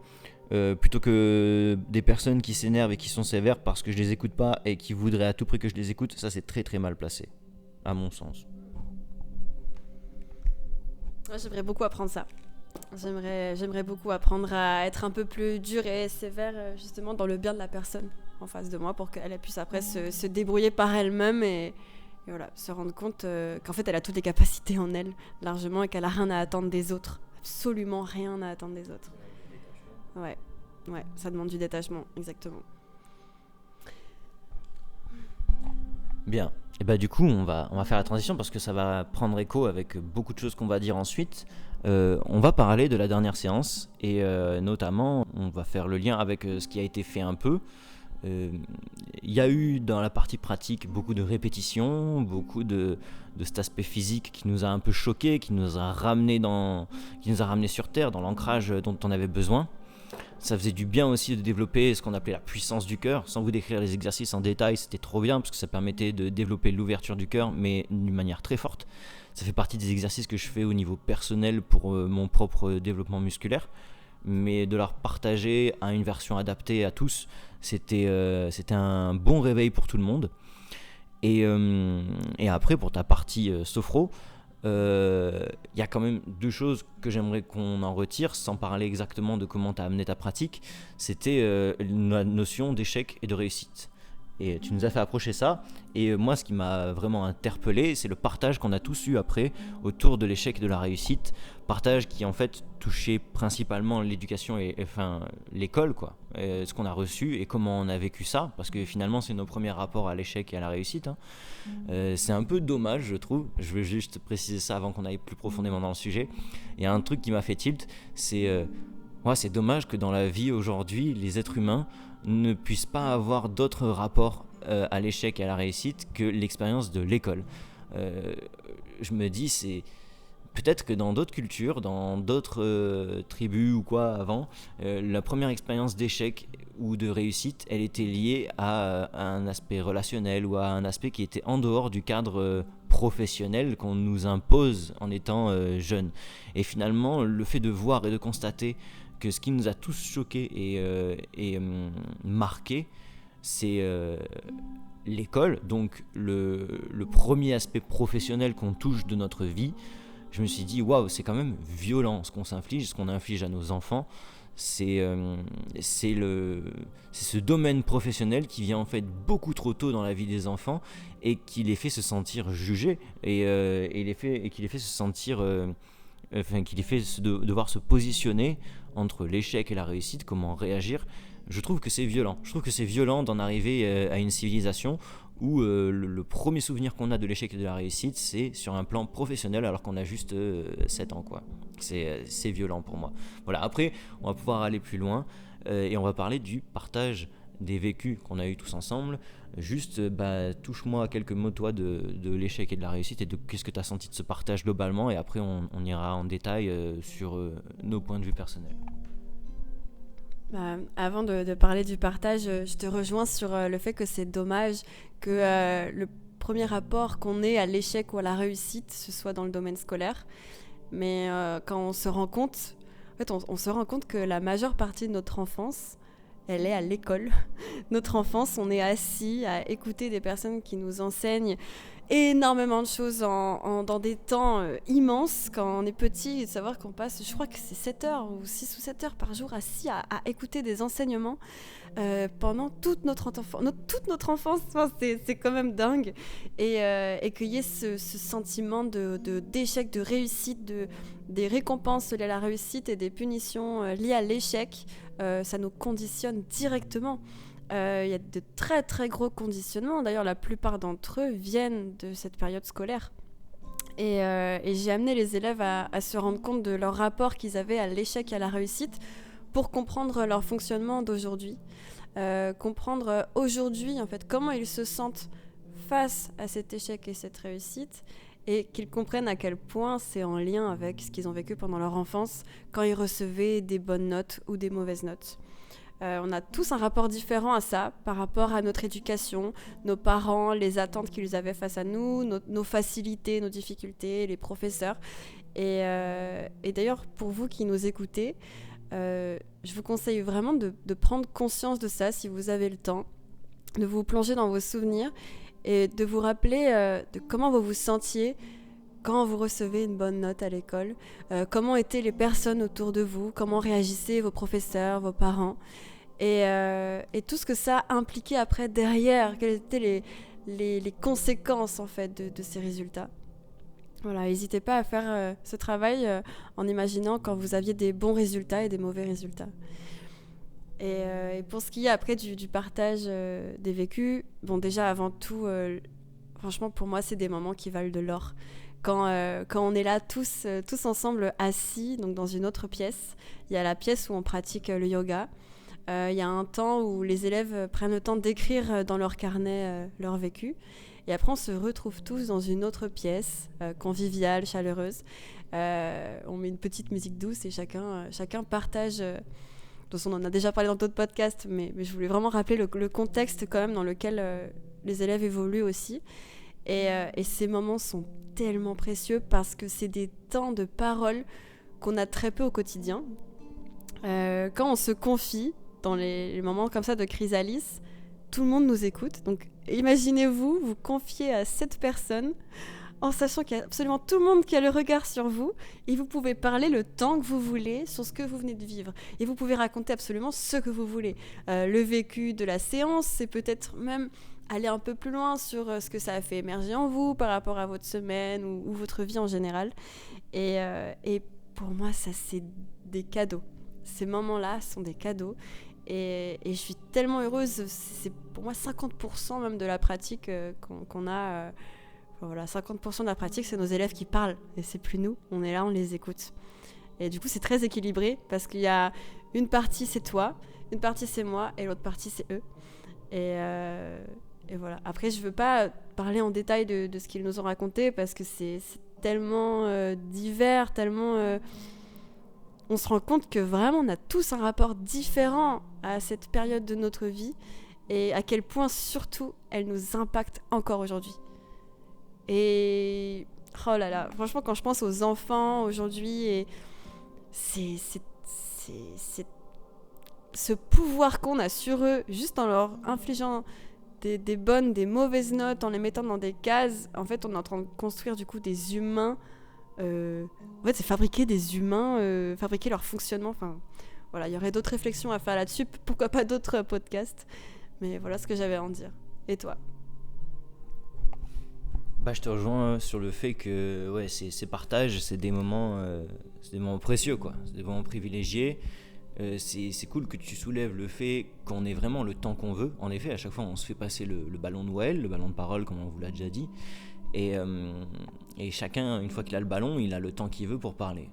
Plutôt que des personnes qui s'énervent et qui sont sévères parce que je les écoute pas et qui voudraient à tout prix que je les écoute, ça c'est très très mal placé, à mon sens. Ouais, j'aimerais beaucoup apprendre ça. J'aimerais beaucoup apprendre à être un peu plus dur et sévère, justement dans le bien de la personne en face de moi pour qu'elle puisse après se débrouiller par elle-même et voilà, se rendre compte qu'en fait elle a toutes les capacités en elle largement et qu'elle a rien à attendre des autres, absolument rien à attendre des autres. Ouais, ça demande du détachement, exactement. Bien, et bah du coup on va faire la transition parce que ça va prendre écho avec beaucoup de choses qu'on va dire ensuite. On va parler de la dernière séance et notamment on va faire le lien avec ce qui a été fait un peu. Il y a eu dans la partie pratique beaucoup de répétitions, beaucoup de cet aspect physique qui nous a un peu choqués, qui nous a ramené sur Terre, dans l'ancrage dont on avait besoin. Ça faisait du bien aussi de développer ce qu'on appelait la puissance du cœur. Sans vous décrire les exercices en détail, c'était trop bien parce que ça permettait de développer l'ouverture du cœur, mais d'une manière très forte. Ça fait partie des exercices que je fais au niveau personnel pour mon propre développement musculaire. Mais de leur partager à une version adaptée à tous, c'était un bon réveil pour tout le monde. Et après, pour ta partie sophro, y a quand même deux choses que j'aimerais qu'on en retire, sans parler exactement de comment tu as amené ta pratique. C'était la notion d'échec et de réussite. Et tu nous as fait approcher ça. Et moi, ce qui m'a vraiment interpellé, c'est le partage qu'on a tous eu après autour de l'échec et de la réussite. Partage qui, en fait, touchait principalement l'éducation et enfin, l'école, quoi. Ce qu'on a reçu et comment on a vécu ça. Parce que finalement, c'est nos premiers rapports à l'échec et à la réussite. C'est un peu dommage, je trouve. Je veux juste préciser ça avant qu'on aille plus profondément dans le sujet. Il y a un truc qui m'a fait tilt, c'est dommage que dans la vie aujourd'hui, les êtres humains ne puissent pas avoir d'autres rapports à l'échec et à la réussite que l'expérience de l'école. Je me dis, c'est peut-être que dans d'autres cultures, dans d'autres tribus ou quoi avant, la première expérience d'échec ou de réussite, elle était liée à un aspect relationnel ou à un aspect qui était en dehors du cadre professionnel qu'on nous impose en étant jeune. Et finalement, le fait de voir et de constater que ce qui nous a tous choqués et marqués, c'est l'école, donc le premier aspect professionnel qu'on touche de notre vie. Je me suis dit, waouh, c'est quand même violent ce qu'on s'inflige, ce qu'on inflige à nos enfants. C'est ce domaine professionnel qui vient en fait beaucoup trop tôt dans la vie des enfants et qui les fait se sentir jugés et qui les fait se sentir... qui les fait devoir se positionner entre l'échec et la réussite, comment réagir. Je trouve que c'est violent. Je trouve que c'est violent d'en arriver à une civilisation où le premier souvenir qu'on a de l'échec et de la réussite, c'est sur un plan professionnel alors qu'on a juste 7 ans, quoi. C'est violent pour moi. Voilà, après, on va pouvoir aller plus loin et on va parler du partage des vécus qu'on a eu tous ensemble. Juste, touche-moi quelques mots, toi, de l'échec et de la réussite et de qu'est-ce que tu as senti de ce partage globalement, et après on ira en détail sur nos points de vue personnels. Avant de parler du partage, je te rejoins sur le fait que c'est dommage que le premier rapport qu'on ait à l'échec ou à la réussite, ce soit dans le domaine scolaire. Mais quand on se rend compte, en fait, on se rend compte que la majeure partie de notre enfance, elle est à l'école. Notre enfance, on est assis à écouter des personnes qui nous enseignent énormément de choses dans des temps immenses. Quand on est petit, de savoir qu'on passe, je crois que c'est 7 heures ou 6 ou 7 heures par jour assis à écouter des enseignements pendant toute notre enfance. Enfin, c'est quand même dingue. Et qu'il y ait ce sentiment d'échec, de réussite, des récompenses liées à la réussite et des punitions liées à l'échec, ça nous conditionne directement. Il y a de très très gros conditionnements. D'ailleurs, la plupart d'entre eux viennent de cette période scolaire. Et j'ai amené les élèves à se rendre compte de leur rapport qu'ils avaient à l'échec et à la réussite pour comprendre leur fonctionnement d'aujourd'hui. Comprendre aujourd'hui, en fait, comment ils se sentent face à cet échec et cette réussite, et qu'ils comprennent à quel point c'est en lien avec ce qu'ils ont vécu pendant leur enfance quand ils recevaient des bonnes notes ou des mauvaises notes. On a tous un rapport différent à ça par rapport à notre éducation, nos parents, les attentes qu'ils avaient face à nous, nos facilités, nos difficultés, les professeurs. Et d'ailleurs, pour vous qui nous écoutez, je vous conseille vraiment de prendre conscience de ça si vous avez le temps, de vous plonger dans vos souvenirs et de vous rappeler de comment vous vous sentiez quand vous recevez une bonne note à l'école, comment étaient les personnes autour de vous, comment réagissaient vos professeurs, vos parents, et tout ce que ça impliquait après derrière, quelles étaient les conséquences en fait de ces résultats. Voilà, n'hésitez pas à faire ce travail en imaginant quand vous aviez des bons résultats et des mauvais résultats. Et pour ce qui est après du partage des vécus, bon déjà avant tout, franchement pour moi c'est des moments qui valent de l'or. Quand on est là tous ensemble assis, donc dans une autre pièce, il y a la pièce où on pratique le yoga. Il y a un temps où les élèves prennent le temps d'écrire dans leur carnet leur vécu. Et après, on se retrouve tous dans une autre pièce, conviviale, chaleureuse. On met une petite musique douce et chacun partage. Dont on en a déjà parlé dans d'autres podcasts, mais je voulais vraiment rappeler le contexte quand même dans lequel les élèves évoluent aussi. Et ces moments sont tellement précieux parce que c'est des temps de parole qu'on a très peu au quotidien. Quand on se confie dans les moments comme ça de chrysalis, tout le monde nous écoute. Donc imaginez-vous vous confier à cette personne en sachant qu'il y a absolument tout le monde qui a le regard sur vous et vous pouvez parler le temps que vous voulez sur ce que vous venez de vivre. Et vous pouvez raconter absolument ce que vous voulez. Le vécu de la séance, c'est peut-être même aller un peu plus loin sur ce que ça a fait émerger en vous par rapport à votre semaine ou votre vie en général. Et pour moi, ça, c'est des cadeaux. Ces moments-là sont des cadeaux. Et je suis tellement heureuse. C'est pour moi 50% même de la pratique qu'on a. Voilà, 50% de la pratique, c'est nos élèves qui parlent. Et c'est plus nous. On est là, on les écoute. Et du coup, c'est très équilibré parce qu'il y a une partie, c'est toi, une partie, c'est moi, et l'autre partie, c'est eux. Et voilà. Après, je veux pas parler en détail de ce qu'ils nous ont raconté parce que c'est tellement divers, tellement... on se rend compte que vraiment, on a tous un rapport différent à cette période de notre vie et à quel point, surtout, elle nous impacte encore aujourd'hui. Et oh là là, franchement, quand je pense aux enfants aujourd'hui, et c'est ce pouvoir qu'on a sur eux, juste en leur infligeant des bonnes, des mauvaises notes, en les mettant dans des cases, en fait, on est en train de construire du coup des humains. En fait, c'est fabriquer des humains, fabriquer leur fonctionnement. Enfin, voilà, il y aurait d'autres réflexions à faire là-dessus. Pourquoi pas d'autres podcasts? Mais voilà ce que j'avais à en dire. Et toi? Je te rejoins sur le fait que ouais, ces partages, c'est des moments précieux, quoi. C'est des moments privilégiés. C'est cool que tu soulèves le fait qu'on ait vraiment le temps qu'on veut. En effet, à chaque fois, on se fait passer le ballon de Noël, le ballon de parole, comme on vous l'a déjà dit. Et chacun, une fois qu'il a le ballon, il a le temps qu'il veut pour parler.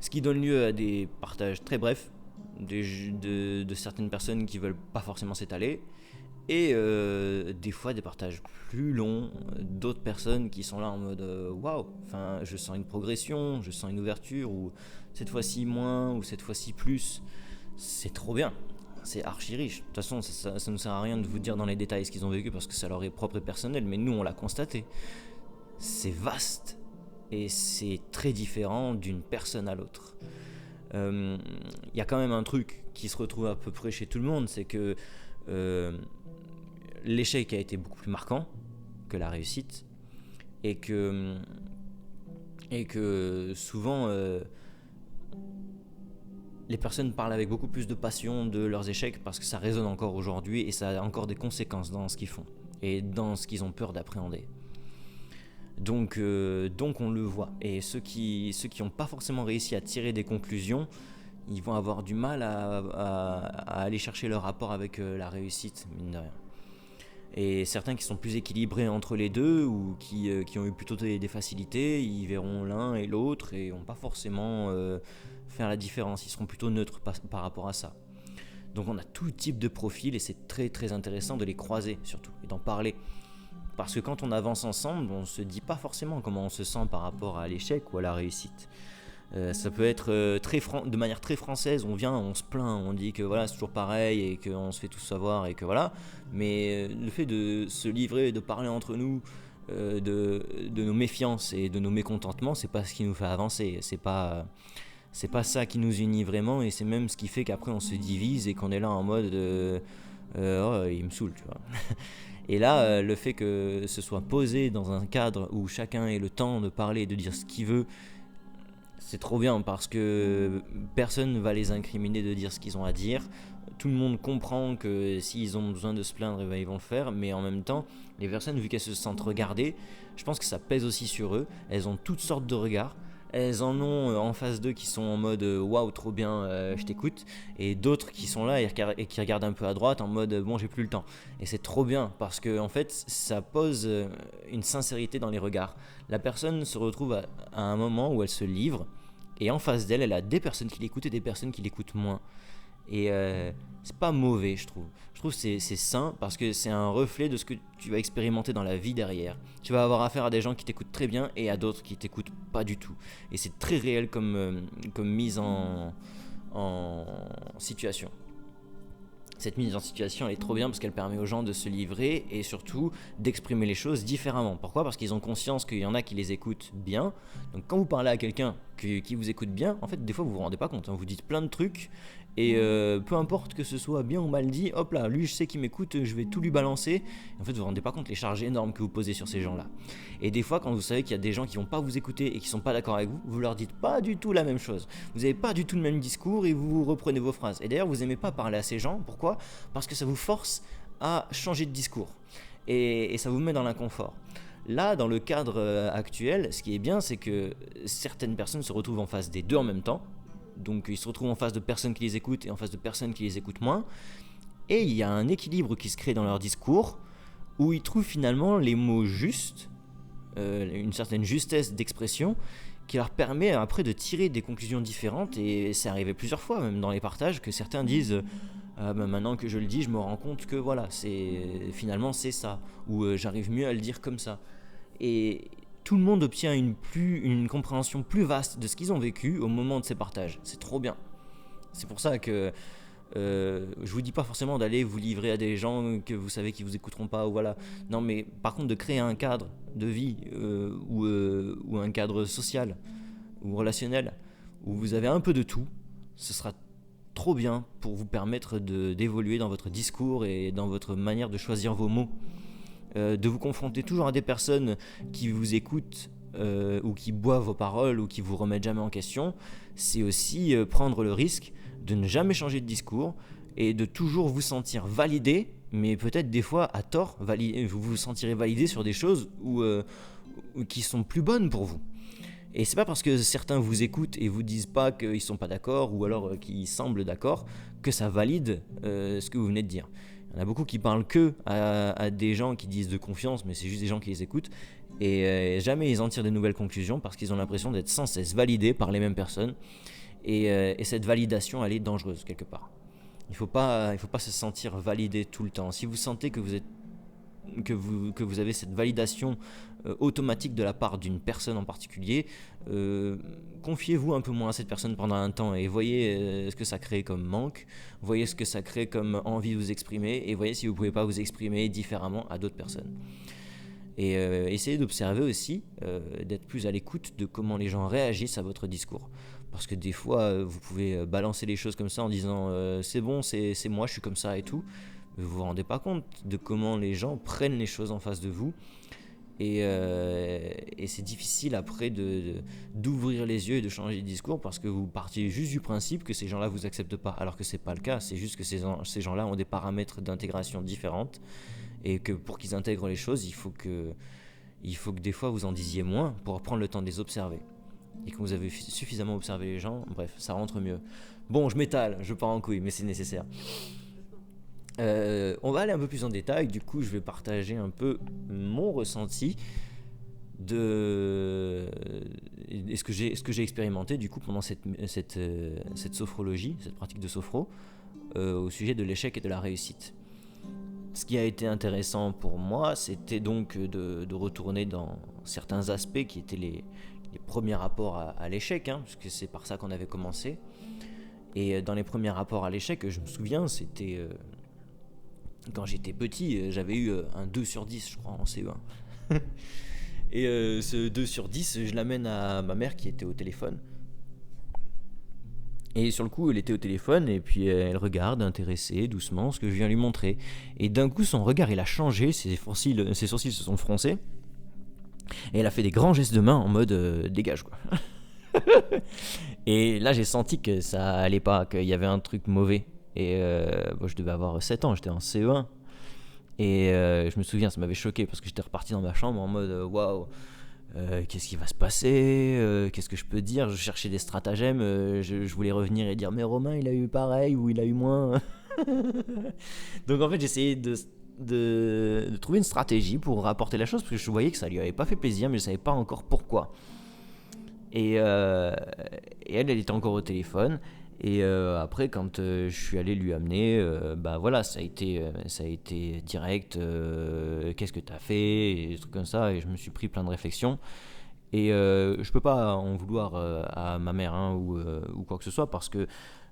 Ce qui donne lieu à des partages très brefs de certaines personnes qui veulent pas forcément s'étaler. Et des fois des partages plus longs d'autres personnes qui sont là en mode waouh, enfin je sens une progression, je sens une ouverture, ou cette fois-ci moins, ou cette fois-ci plus. C'est trop bien, c'est archi riche. De toute façon, ça ne sert à rien de vous dire dans les détails ce qu'ils ont vécu parce que ça leur est propre et personnel, mais nous on l'a constaté. C'est vaste et c'est très différent d'une personne à l'autre. Y a quand même un truc qui se retrouve à peu près chez tout le monde, c'est que l'échec a été beaucoup plus marquant que la réussite et que souvent les personnes parlent avec beaucoup plus de passion de leurs échecs parce que ça résonne encore aujourd'hui et ça a encore des conséquences dans ce qu'ils font et dans ce qu'ils ont peur d'appréhender. Donc on le voit, et ceux qui n'ont pas forcément réussi à tirer des conclusions, ils vont avoir du mal à aller chercher leur rapport avec la réussite, mine de rien. Et certains qui sont plus équilibrés entre les deux ou qui ont eu plutôt des facilités, ils verront l'un et l'autre et n'ont pas forcément faire la différence, ils seront plutôt neutres par rapport à ça. Donc on a tout type de profil et c'est très très intéressant de les croiser surtout et d'en parler. Parce que quand on avance ensemble, on ne se dit pas forcément comment on se sent par rapport à l'échec ou à la réussite. Ça peut être de manière très française, on vient, on se plaint, on dit que voilà, c'est toujours pareil et qu'on se fait tout savoir et que voilà. Mais le fait de se livrer, de parler entre nous de nos méfiances et de nos mécontentements, c'est pas ce qui nous fait avancer. C'est pas ça qui nous unit vraiment, et c'est même ce qui fait qu'après on se divise et qu'on est là en mode oh, il me saoule, tu vois. Et là, le fait que ce soit posé dans un cadre où chacun ait le temps de parler et de dire ce qu'il veut, c'est trop bien parce que personne ne va les incriminer de dire ce qu'ils ont à dire. Tout le monde comprend que s'ils ont besoin de se plaindre, ils vont le faire, mais en même temps, les personnes, vu qu'elles se sentent regardées, je pense que ça pèse aussi sur eux. Elles ont toutes sortes de regards. Elles en ont en face d'eux qui sont en mode waouh, trop bien, je t'écoute, et d'autres qui sont là et qui regardent un peu à droite en mode bon, j'ai plus le temps. Et c'est trop bien parce que en fait, ça pose une sincérité dans les regards. La personne se retrouve à un moment où elle se livre, et en face d'elle, elle a des personnes qui l'écoutent et des personnes qui l'écoutent moins. Et c'est pas mauvais, je trouve. Je trouve que c'est sain parce que c'est un reflet de ce que tu vas expérimenter dans la vie derrière. Tu vas avoir affaire à des gens qui t'écoutent très bien et à d'autres qui t'écoutent pas du tout. Et c'est très réel comme mise en situation. Cette mise en situation, elle est trop bien parce qu'elle permet aux gens de se livrer et surtout d'exprimer les choses différemment. Pourquoi ? Parce qu'ils ont conscience qu'il y en a qui les écoutent bien. Donc quand vous parlez à quelqu'un qui vous écoute bien, en fait, des fois, vous vous rendez pas compte. Vous dites plein de trucs et peu importe que ce soit bien ou mal dit, hop là, lui, je sais qu'il m'écoute, je vais tout lui balancer. Et en fait, vous vous rendez pas compte les charges énormes que vous posez sur ces gens-là. Et des fois, quand vous savez qu'il y a des gens qui vont pas vous écouter et qui sont pas d'accord avec vous, vous leur dites pas du tout la même chose. Vous avez pas du tout le même discours et vous reprenez vos phrases. Et d'ailleurs, vous aimez pas parler à ces gens. Pourquoi ? Parce que ça vous force à changer de discours. Et ça vous met dans l'inconfort. Là, dans le cadre actuel, ce qui est bien, c'est que certaines personnes se retrouvent en face des deux en même temps. Donc ils se retrouvent en face de personnes qui les écoutent et en face de personnes qui les écoutent moins. Et il y a un équilibre qui se crée dans leur discours où ils trouvent finalement les mots justes, une certaine justesse d'expression qui leur permet après de tirer des conclusions différentes. Et c'est arrivé plusieurs fois, même dans les partages, que certains disent maintenant que je le dis, je me rends compte que voilà, finalement c'est ça, ou j'arrive mieux à le dire comme ça. Et tout le monde obtient une compréhension plus vaste de ce qu'ils ont vécu au moment de ces partages. C'est trop bien. C'est pour ça que je vous dis pas forcément d'aller vous livrer à des gens que vous savez qui vous écouteront pas, ou voilà. Non, mais par contre de créer un cadre de vie ou un cadre social ou relationnel où vous avez un peu de tout, ce sera trop bien pour vous permettre d'évoluer dans votre discours et dans votre manière de choisir vos mots. De vous confronter toujours à des personnes qui vous écoutent ou qui boivent vos paroles ou qui vous remettent jamais en question, c'est aussi prendre le risque de ne jamais changer de discours et de toujours vous sentir validé, mais peut-être des fois à tort, vous vous sentirez validé sur des choses qui sont plus bonnes pour vous. Et c'est pas parce que certains vous écoutent et vous disent pas qu'ils sont pas d'accord ou alors qu'ils semblent d'accord que ça valide ce que vous venez de dire. Il y en a beaucoup qui parlent que à des gens qui disent de confiance, mais c'est juste des gens qui les écoutent. Et jamais ils en tirent de nouvelles conclusions parce qu'ils ont l'impression d'être sans cesse validés par les mêmes personnes. Et cette validation, elle est dangereuse quelque part. Il faut pas se sentir validé tout le temps. Si vous sentez que vous avez cette validation automatique de la part d'une personne en particulier, confiez-vous un peu moins à cette personne pendant un temps et voyez ce que ça crée comme manque, voyez ce que ça crée comme envie de vous exprimer et voyez si vous pouvez pas vous exprimer différemment à d'autres personnes. Et essayez d'observer aussi, d'être plus à l'écoute de comment les gens réagissent à votre discours. Parce que des fois, vous pouvez balancer les choses comme ça en disant c'est bon, c'est moi, je suis comme ça et tout. Mais vous vous rendez pas compte de comment les gens prennent les choses en face de vous. Et c'est difficile après d'ouvrir les yeux et de changer de discours parce que vous partiez juste du principe que ces gens-là vous acceptent pas. Alors que c'est pas le cas, c'est juste que ces gens-là ont des paramètres d'intégration différentes. Et que pour qu'ils intègrent les choses, il faut que des fois vous en disiez moins pour prendre le temps de les observer. Et quand vous avez suffisamment observé les gens, bref, ça rentre mieux. Bon, je m'étale, je pars en couille, mais c'est nécessaire. On va aller un peu plus en détail, du coup je vais partager un peu mon ressenti de ce que j'ai expérimenté du coup pendant cette sophrologie, cette pratique de sophro, au sujet de l'échec et de la réussite. Ce qui a été intéressant pour moi, c'était donc de retourner dans certains aspects qui étaient les premiers rapports à l'échec, puisque c'est par ça qu'on avait commencé. Et dans les premiers rapports à l'échec, je me souviens, c'était quand j'étais petit, j'avais eu un 2 sur 10, je crois, en CE1. Et ce 2 sur 10, je l'amène à ma mère qui était au téléphone. Et sur le coup, elle était au téléphone et puis elle regarde, intéressée, doucement, ce que je viens lui montrer. Et d'un coup, son regard, il a changé, ses sourcils se sont froncés. Et elle a fait des grands gestes de main en mode dégage, quoi. Et là, j'ai senti que ça allait pas, qu'il y avait un truc mauvais. Et je devais avoir 7 ans, j'étais en CE1. Et je me souviens, ça m'avait choqué parce que j'étais reparti dans ma chambre en mode waouh. Qu'est-ce qui va se passer, qu'est-ce que je peux dire, je cherchais des stratagèmes, je voulais revenir et dire mais Romain il a eu pareil ou il a eu moins. Donc en fait j'essayais de trouver une stratégie pour rapporter la chose parce que je voyais que ça lui avait pas fait plaisir mais je savais pas encore pourquoi. Et elle était encore au téléphone Et après, quand je suis allé lui amener, bah voilà, ça a été direct. Qu'est-ce que t'as fait et des trucs comme ça. Et je me suis pris plein de réflexions. Et je peux pas en vouloir à ma mère, hein, ou quoi que ce soit, parce que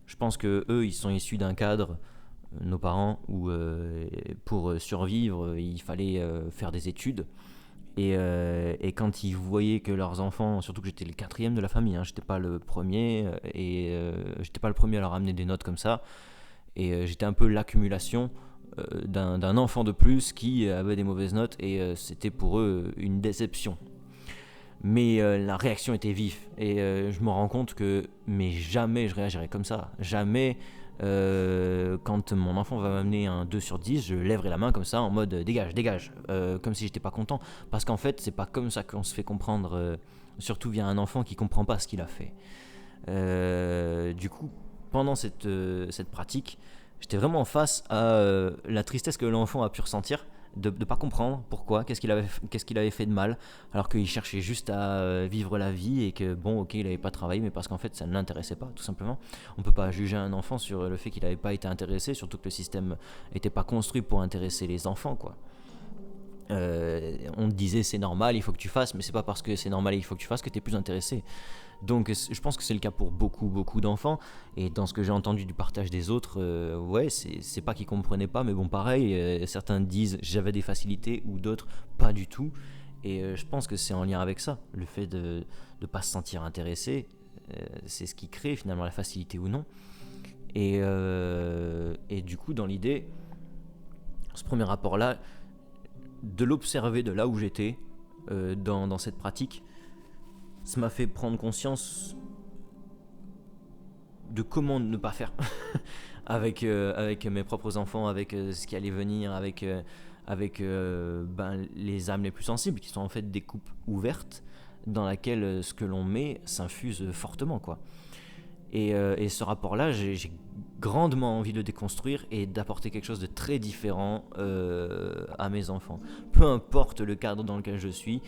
je pense que eux, ils sont issus d'un cadre, nos parents, où pour survivre, il fallait faire des études. Et quand ils voyaient que leurs enfants, surtout que j'étais le quatrième de la famille, hein, j'étais pas le premier, et j'étais pas le premier à leur amener des notes comme ça, et j'étais un peu l'accumulation d'un enfant de plus qui avait des mauvaises notes, et c'était pour eux une déception. Mais la réaction était vive, et je me rends compte que mais jamais je réagirai comme ça, jamais. Quand mon enfant va m'amener un 2 sur 10, je lèverai la main comme ça en mode dégage, dégage, comme si j'étais pas content. Parce qu'en fait, c'est pas comme ça qu'on se fait comprendre, surtout via un enfant qui comprend pas ce qu'il a fait. Du coup, pendant cette pratique, j'étais vraiment face à la tristesse que l'enfant a pu ressentir de ne pas comprendre pourquoi, qu'est-ce qu'il avait fait de mal, alors qu'il cherchait juste à vivre la vie et que bon, ok, il n'avait pas travaillé, mais parce qu'en fait ça ne l'intéressait pas, tout simplement. On ne peut pas juger un enfant sur le fait qu'il n'avait pas été intéressé, surtout que le système n'était pas construit pour intéresser les enfants, quoi. On te disait c'est normal, il faut que tu fasses, mais c'est pas parce que c'est normal et il faut que tu fasses que tu es plus intéressé. Donc je pense que c'est le cas pour beaucoup d'enfants, et dans ce que j'ai entendu du partage des autres, ouais, c'est pas qu'ils comprenaient pas, mais bon, pareil, certains disent j'avais des facilités ou d'autres pas du tout, et je pense que c'est en lien avec ça, le fait de ne pas se sentir intéressé, c'est ce qui crée finalement la facilité ou non. Et du coup, dans l'idée, ce premier rapport-là, de l'observer de là où j'étais, dans cette pratique, ça m'a fait prendre conscience de comment ne pas faire avec mes propres enfants, avec ce qui allait venir, avec les âmes les plus sensibles, qui sont en fait des coupes ouvertes dans laquelle ce que l'on met s'infuse fortement, quoi. Et ce rapport-là, j'ai grandement envie de le déconstruire et d'apporter quelque chose de très différent à mes enfants. Peu importe le cadre dans lequel je suis.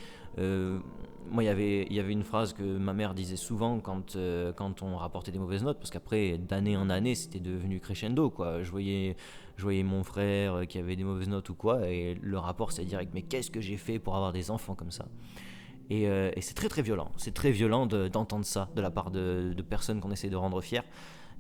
Moi, il y avait une phrase que ma mère disait souvent quand on rapportait des mauvaises notes, parce qu'après, d'année en année, c'était devenu crescendo, quoi. Je voyais mon frère qui avait des mauvaises notes ou quoi, et le rapport, c'est direct, mais qu'est-ce que j'ai fait pour avoir des enfants comme ça ? Et c'est très très violent. C'est très violent d'entendre ça de la part de personnes qu'on essaie de rendre fiers.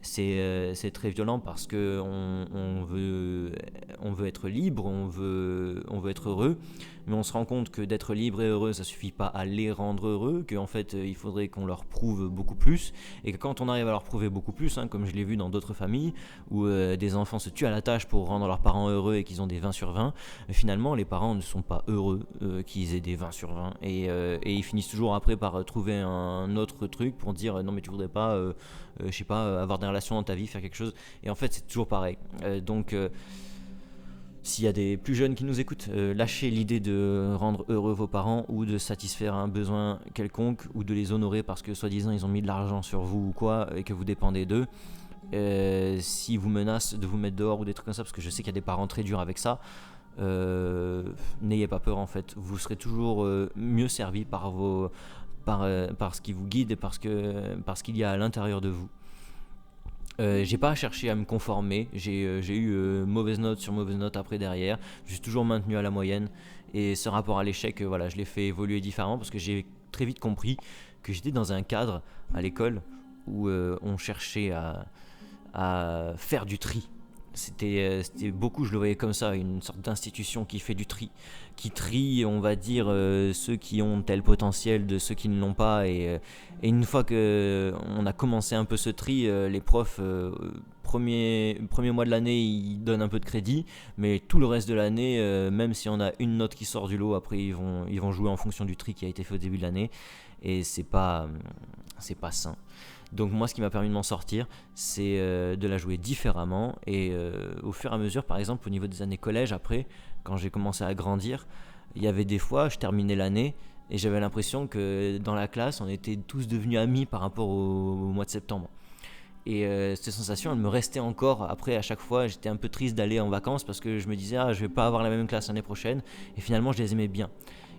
C'est très violent parce que on veut être libre, on veut être heureux, mais on se rend compte que d'être libre et heureux, ça suffit pas à les rendre heureux, qu'en fait il faudrait qu'on leur prouve beaucoup plus, et que quand on arrive à leur prouver beaucoup plus, hein, comme je l'ai vu dans d'autres familles, où des enfants se tuent à la tâche pour rendre leurs parents heureux et qu'ils ont des 20 sur 20, finalement les parents ne sont pas heureux qu'ils aient des 20 sur 20, et ils finissent toujours après par trouver un autre truc pour dire non mais tu voudrais pas je sais pas, avoir des relations dans ta vie, faire quelque chose. Et en fait, c'est toujours pareil. Donc, s'il y a des plus jeunes qui nous écoutent, lâchez l'idée de rendre heureux vos parents ou de satisfaire un besoin quelconque ou de les honorer parce que soi-disant ils ont mis de l'argent sur vous ou quoi et que vous dépendez d'eux. S'ils vous menacent de vous mettre dehors ou des trucs comme ça, parce que je sais qu'il y a des parents très durs avec ça, n'ayez pas peur en fait. Vous serez toujours mieux servi par ce qui vous guide et par ce qu'il y a à l'intérieur de vous. J'ai pas cherché à me conformer, j'ai eu mauvaise note sur mauvaise note après derrière, je suis toujours maintenu à la moyenne, et ce rapport à l'échec, voilà, je l'ai fait évoluer différemment parce que j'ai très vite compris que j'étais dans un cadre à l'école où on cherchait à faire du tri. C'était beaucoup, je le voyais comme ça, une sorte d'institution qui fait du tri, qui trie, on va dire, ceux qui ont tel potentiel de ceux qui ne l'ont pas, et une fois qu'on a commencé un peu ce tri, les profs, premier mois de l'année, ils donnent un peu de crédit, mais tout le reste de l'année, même si on a une note qui sort du lot, après ils vont jouer en fonction du tri qui a été fait au début de l'année, et c'est pas sain. Donc moi, ce qui m'a permis de m'en sortir, c'est de la jouer différemment, et au fur et à mesure, par exemple au niveau des années collège, après, quand j'ai commencé à grandir, il y avait des fois, je terminais l'année et j'avais l'impression que dans la classe, on était tous devenus amis par rapport au mois de septembre. Et cette sensation, elle me restait encore. Après, à chaque fois, j'étais un peu triste d'aller en vacances parce que je me disais, je vais pas avoir la même classe l'année prochaine, et finalement, je les aimais bien.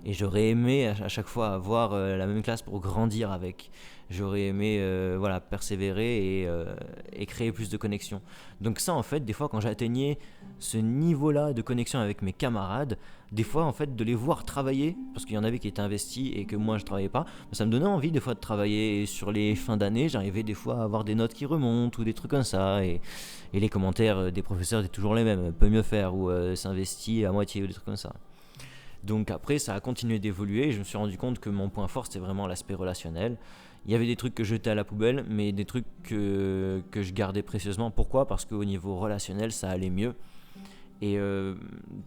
Et j'aurais aimé à chaque fois avoir la même classe pour grandir avec. J'aurais aimé persévérer et créer plus de connexions. Donc ça, en fait, des fois, quand j'atteignais ce niveau-là de connexion avec mes camarades, des fois, en fait, de les voir travailler, parce qu'il y en avait qui étaient investis et que moi, je travaillais pas, ça me donnait envie, des fois, de travailler. Et sur les fins d'année, j'arrivais des fois à avoir des notes qui remontent ou des trucs comme ça. Et les commentaires des professeurs étaient toujours les mêmes. Peut mieux faire ou s'investit à moitié ou des trucs comme ça. Donc après, ça a continué d'évoluer et je me suis rendu compte que mon point fort, c'était vraiment l'aspect relationnel. Il y avait des trucs que je jetais à la poubelle, mais des trucs que je gardais précieusement. Pourquoi ? Parce qu'au niveau relationnel, ça allait mieux. Et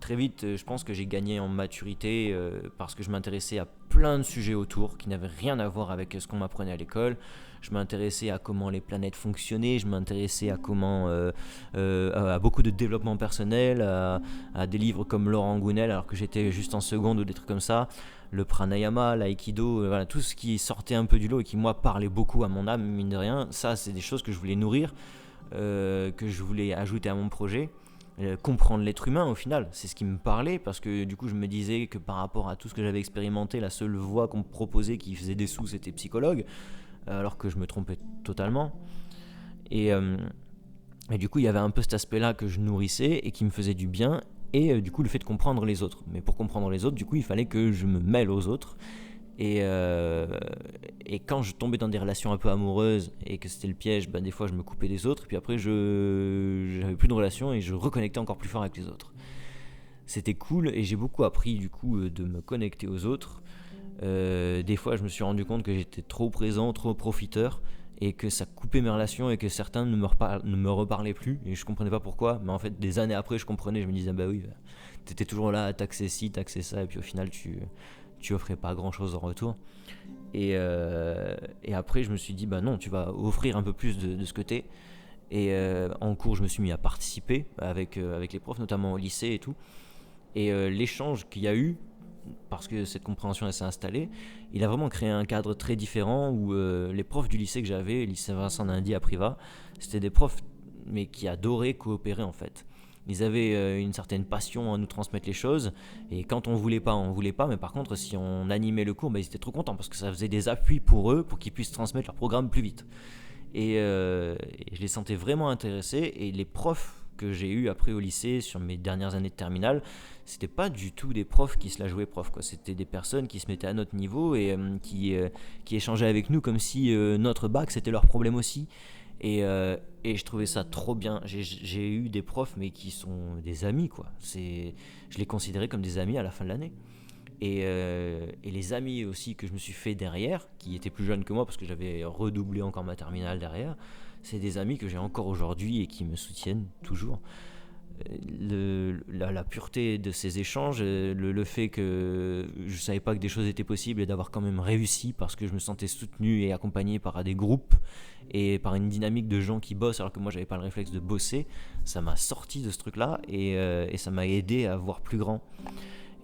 très vite, je pense que j'ai gagné en maturité parce que je m'intéressais à plein de sujets autour qui n'avaient rien à voir avec ce qu'on m'apprenait à l'école. Je m'intéressais à comment les planètes fonctionnaient, je m'intéressais à à beaucoup de développement personnel, à des livres comme Laurent Gounel alors que j'étais juste en seconde ou des trucs comme ça, le pranayama, l'aïkido, voilà, tout ce qui sortait un peu du lot et qui moi parlait beaucoup à mon âme, mine de rien. Ça, c'est des choses que je voulais nourrir, que je voulais ajouter à mon projet. Comprendre l'être humain au final, c'est ce qui me parlait parce que du coup je me disais que par rapport à tout ce que j'avais expérimenté, la seule voie qu'on me proposait qui faisait des sous c'était psychologue, alors que je me trompais totalement. Et du coup il y avait un peu cet aspect là que je nourrissais et qui me faisait du bien, et du coup le fait de comprendre les autres. Mais pour comprendre les autres, du coup il fallait que je me mêle aux autres. Et quand je tombais dans des relations un peu amoureuses et que c'était le piège, des fois je me coupais des autres, et puis après j'avais plus de relations et je reconnectais encore plus fort avec les autres. C'était cool et j'ai beaucoup appris du coup de me connecter aux autres. Des fois je me suis rendu compte que j'étais trop présent, trop profiteur, et que ça coupait mes relations et que certains ne me reparlaient plus et je comprenais pas pourquoi, mais en fait des années après je comprenais, je me disais bah oui, t'étais toujours là à taxer ci, taxer ça, et puis au final tu offrais pas grand chose en retour. Et après je me suis dit bah non, tu vas offrir un peu plus de ce que t'es. Et en cours je me suis mis à participer avec les profs, notamment au lycée et tout. Et l'échange qu'il y a eu, parce que cette compréhension elle s'est installée, il a vraiment créé un cadre très différent où les profs du lycée que j'avais, lycée Vincent d'Indy à Privas, c'était des profs mais qui adoraient coopérer en fait. Ils avaient une certaine passion à nous transmettre les choses, et quand on voulait pas, mais par contre si on animait le cours, ils étaient trop contents parce que ça faisait des appuis pour eux pour qu'ils puissent transmettre leur programme plus vite. Et je les sentais vraiment intéressés, et les profs que j'ai eu après au lycée sur mes dernières années de terminale, c'était pas du tout des profs qui se la jouaient prof, quoi. C'était des personnes qui se mettaient à notre niveau et qui échangeaient avec nous comme si notre bac c'était leur problème aussi. Et je trouvais ça trop bien. J'ai eu des profs mais qui sont des amis, quoi. Je les considérais comme des amis à la fin de l'année. Et les amis aussi que je me suis fait derrière, qui étaient plus jeunes que moi parce que j'avais redoublé encore ma terminale derrière, c'est des amis que j'ai encore aujourd'hui et qui me soutiennent toujours. La pureté de ces échanges, le fait que je savais pas que des choses étaient possibles et d'avoir quand même réussi parce que je me sentais soutenu et accompagné par des groupes et par une dynamique de gens qui bossent alors que moi j'avais pas le réflexe de bosser, ça m'a sorti de ce truc là, et ça m'a aidé à voir plus grand.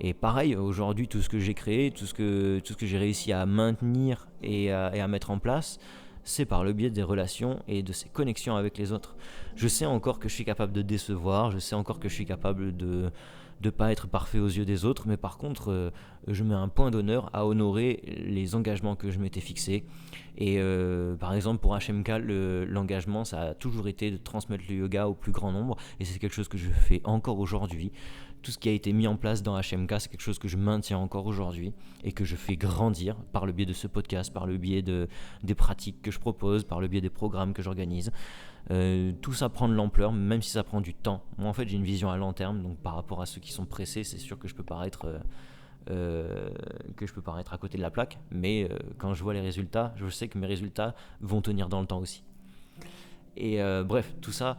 Et pareil, aujourd'hui, tout ce que j'ai créé, tout ce que j'ai réussi à maintenir et à mettre en place, c'est par le biais des relations et de ces connexions avec les autres. Je sais encore que je suis capable de décevoir, je sais encore que je suis capable de ne pas être parfait aux yeux des autres, mais par contre, je mets un point d'honneur à honorer les engagements que je m'étais fixés. Et par exemple, pour HMK, l'engagement, ça a toujours été de transmettre le yoga au plus grand nombre, et c'est quelque chose que je fais encore aujourd'hui. Tout ce qui a été mis en place dans HMK, c'est quelque chose que je maintiens encore aujourd'hui et que je fais grandir par le biais de ce podcast, par le biais des pratiques que je propose, par le biais des programmes que j'organise. Tout ça prend de l'ampleur, même si ça prend du temps. Moi, en fait, j'ai une vision à long terme, donc par rapport à ceux qui sont pressés, c'est sûr que je peux paraître à côté de la plaque, mais quand je vois les résultats, je sais que mes résultats vont tenir dans le temps aussi. Et bref, tout ça,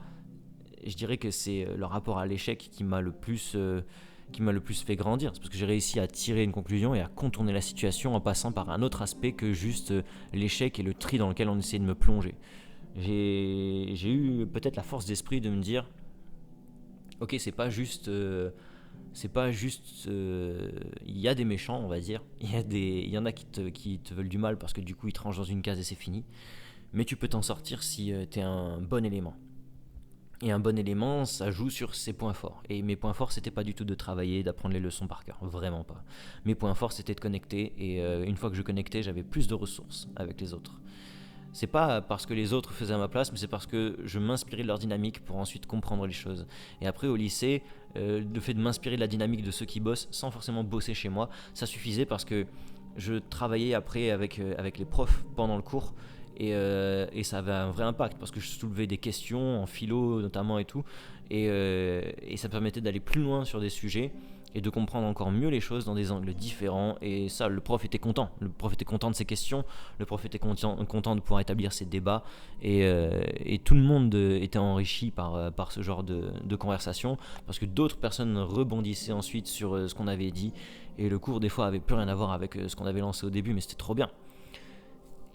je dirais que c'est le rapport à l'échec qui m'a le plus fait grandir. C'est parce que j'ai réussi à tirer une conclusion et à contourner la situation en passant par un autre aspect que juste l'échec et le tri dans lequel on essaie de me plonger. J'ai eu peut-être la force d'esprit de me dire ok, c'est pas juste il y a des méchants, on va dire, il y en a qui te veulent du mal parce que du coup ils te rangent dans une case et c'est fini, mais tu peux t'en sortir si t'es un bon élément. Et un bon élément, ça joue sur ses points forts. Et mes points forts, c'était pas du tout de travailler, d'apprendre les leçons par cœur, vraiment pas. Mes points forts, c'était de connecter, et une fois que je connectais, j'avais plus de ressources avec les autres. C'est pas parce que les autres faisaient à ma place, mais c'est parce que je m'inspirais de leur dynamique pour ensuite comprendre les choses. Et après, au lycée, le fait de m'inspirer de la dynamique de ceux qui bossent, sans forcément bosser chez moi, ça suffisait parce que je travaillais après avec les profs pendant le cours. Et ça avait un vrai impact parce que je soulevais des questions en philo notamment et tout, et ça permettait d'aller plus loin sur des sujets et de comprendre encore mieux les choses dans des angles différents. Et ça, le prof était content de ses questions, le prof était content de pouvoir établir ses débats, et tout le monde était enrichi par ce genre de conversation, parce que d'autres personnes rebondissaient ensuite sur ce qu'on avait dit, et le cours des fois avait plus rien à voir avec ce qu'on avait lancé au début, mais c'était trop bien.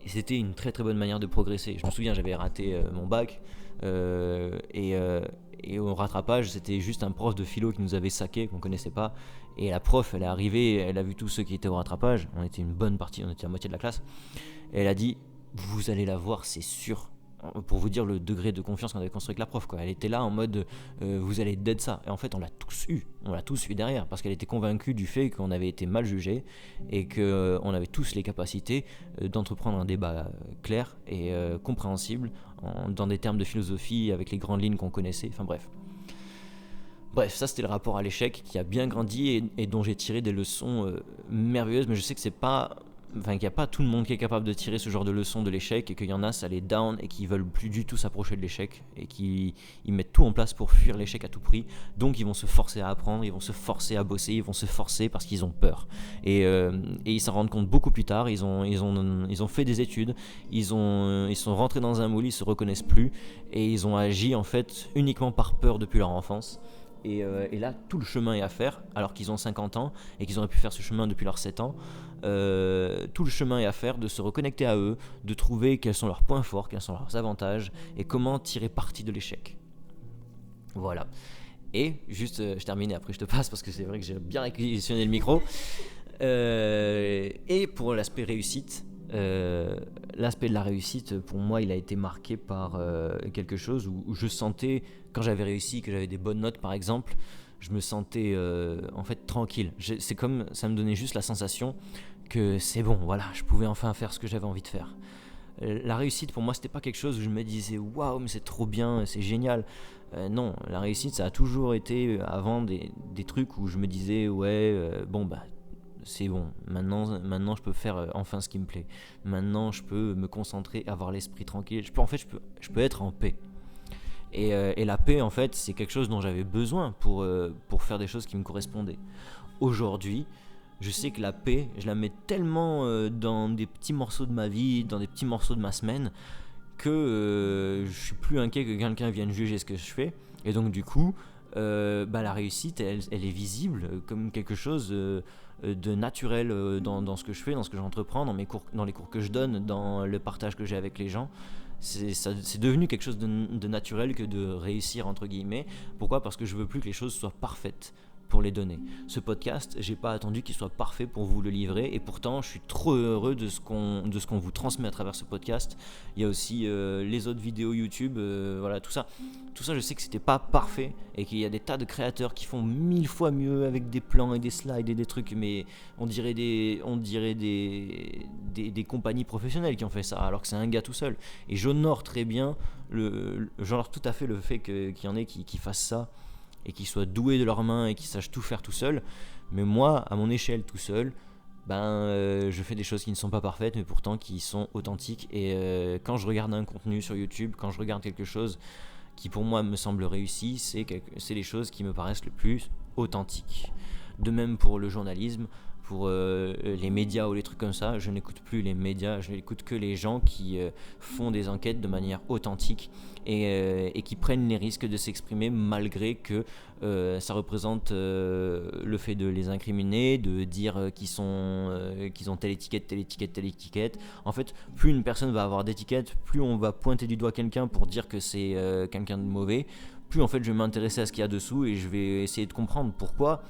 Et c'était une très très bonne manière de progresser. Je me souviens, j'avais raté mon bac, et au rattrapage, c'était juste un prof de philo qui nous avait saqué, qu'on connaissait pas. Et la prof, elle est arrivée, elle a vu tous ceux qui étaient au rattrapage. On était une bonne partie, on était la moitié de la classe. Et elle a dit, vous allez la voir, c'est sûr. Pour vous dire le degré de confiance qu'on avait construit avec la prof, quoi. Elle était là en mode vous allez dead ça. Et en fait, on l'a tous eu derrière, parce qu'elle était convaincue du fait qu'on avait été mal jugés et qu'on avait tous les capacités d'entreprendre un débat clair et compréhensible dans des termes de philosophie avec les grandes lignes qu'on connaissait. Enfin bref, ça c'était le rapport à l'échec qui a bien grandi et dont j'ai tiré des leçons merveilleuses, mais je sais que qu'il n'y a pas tout le monde qui est capable de tirer ce genre de leçons de l'échec, et qu'il y en a, ça les down et qui veulent plus du tout s'approcher de l'échec, et qui ils mettent tout en place pour fuir l'échec à tout prix. Donc ils vont se forcer à apprendre, ils vont se forcer à bosser, ils vont se forcer parce qu'ils ont peur. Et ils s'en rendent compte beaucoup plus tard. Ils ont fait des études, ils sont rentrés dans un moule, ils se reconnaissent plus, et ils ont agi en fait uniquement par peur depuis leur enfance. Et là, tout le chemin est à faire, alors qu'ils ont 50 ans et qu'ils auraient pu faire ce chemin depuis leurs 7 ans. Tout le chemin est à faire de se reconnecter à eux, de trouver quels sont leurs points forts, quels sont leurs avantages, et comment tirer parti de l'échec. Voilà. Et juste, je termine et après je te passe, parce que c'est vrai que j'ai bien réquisitionné le micro. Et pour l'aspect réussite, l'aspect de la réussite, pour moi, il a été marqué par quelque chose où je sentais, quand j'avais réussi, que j'avais des bonnes notes par exemple, je me sentais en fait tranquille. C'est comme, ça me donnait juste la sensation que c'est bon, voilà, je pouvais enfin faire ce que j'avais envie de faire. La réussite pour moi, c'était pas quelque chose où je me disais waouh, mais c'est trop bien, c'est génial. Non, la réussite, ça a toujours été avant des trucs où je me disais ouais, bon bah c'est bon, maintenant je peux faire enfin ce qui me plaît. Maintenant je peux me concentrer, avoir l'esprit tranquille. Je peux être en paix. Et la paix, en fait, c'est quelque chose dont j'avais besoin pour faire des choses qui me correspondaient. Aujourd'hui, je sais que la paix, je la mets tellement dans des petits morceaux de ma vie, dans des petits morceaux de ma semaine, que je suis plus inquiet que quelqu'un vienne juger ce que je fais. Et donc du coup, la réussite, elle est visible comme quelque chose de naturel dans ce que je fais, dans ce que j'entreprends, dans les cours que je donne, dans le partage que j'ai avec les gens. C'est devenu quelque chose de naturel que de réussir entre guillemets. Pourquoi ? Parce que je veux plus que les choses soient parfaites pour les donner. Ce podcast, j'ai pas attendu qu'il soit parfait pour vous le livrer, et pourtant je suis trop heureux de ce qu'on vous transmet à travers ce podcast. Il y a aussi les autres vidéos YouTube, voilà, tout ça je sais que c'était pas parfait, et qu'il y a des tas de créateurs qui font 1000 fois mieux avec des plans et des slides et des trucs, mais on dirait des compagnies professionnelles qui ont fait ça, alors que c'est un gars tout seul. Et j'honore très bien j'honore tout à fait le fait qu'il y en ait qui fassent ça, et qui soient doués de leurs mains et qui sachent tout faire tout seul. Mais moi, à mon échelle tout seul, je fais des choses qui ne sont pas parfaites, mais pourtant qui sont authentiques. Et quand je regarde un contenu sur YouTube, quand je regarde quelque chose qui pour moi me semble réussi, c'est les choses qui me paraissent le plus authentiques. De même pour le journalisme, pour les médias ou les trucs comme ça, je n'écoute plus les médias, je n'écoute que les gens qui font des enquêtes de manière authentique, et qui prennent les risques de s'exprimer malgré que ça représente le fait de les incriminer, de dire qu'ils ont telle étiquette. En fait, plus une personne va avoir d'étiquettes, plus on va pointer du doigt quelqu'un pour dire que c'est quelqu'un de mauvais, plus en fait je vais m'intéresser à ce qu'il y a dessous et je vais essayer de comprendre pourquoi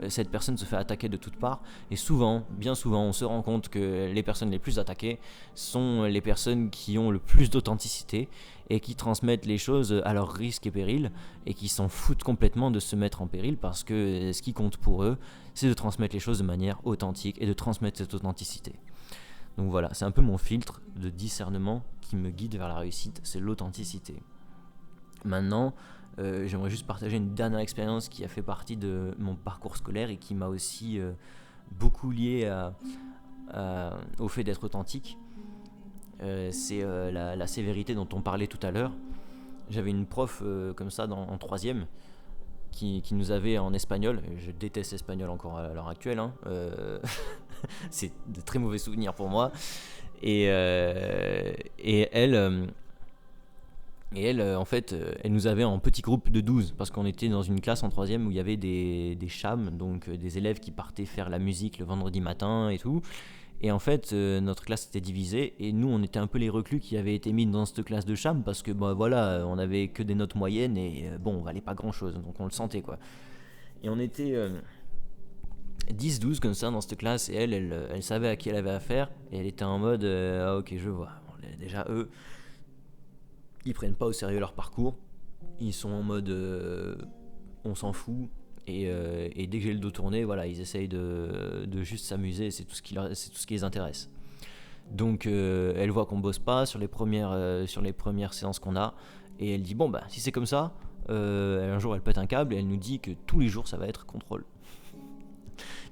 cette personne se fait attaquer de toutes parts. Et souvent, bien souvent, on se rend compte que les personnes les plus attaquées sont les personnes qui ont le plus d'authenticité et qui transmettent les choses à leur risque et péril et qui s'en foutent complètement de se mettre en péril, parce que ce qui compte pour eux, c'est de transmettre les choses de manière authentique et de transmettre cette authenticité. Donc voilà, c'est un peu mon filtre de discernement qui me guide vers la réussite, c'est l'authenticité. Maintenant, j'aimerais juste partager une dernière expérience qui a fait partie de mon parcours scolaire et qui m'a aussi beaucoup lié au fait d'être authentique. C'est la sévérité dont on parlait tout à l'heure. J'avais une prof comme ça en troisième qui nous avait en espagnol. Je déteste l'espagnol encore à l'heure actuelle, hein. C'est de très mauvais souvenirs pour moi. Et elle... en fait, elle nous avait en petit groupe de 12, parce qu'on était dans une classe en troisième où il y avait des chams, donc des élèves qui partaient faire la musique le vendredi matin et tout. Et en fait, notre classe était divisée, et nous, on était un peu les reclus qui avaient été mis dans cette classe de chams, parce que voilà, on avait que des notes moyennes, et bon, on valait pas grand-chose, donc on le sentait, quoi. Et on était 10-12 comme ça dans cette classe, et elle savait à qui elle avait affaire, et elle était en mode ah ok, je vois. Bon, déjà, eux, ils prennent pas au sérieux leur parcours, ils sont en mode on s'en fout, et dès que j'ai le dos tourné, voilà, ils essayent de juste s'amuser, c'est tout ce qui les intéresse. Donc elle voit qu'on bosse pas sur les premières séances qu'on a, et elle dit bon bah si c'est comme ça, un jour elle pète un câble et elle nous dit que tous les jours ça va être contrôle.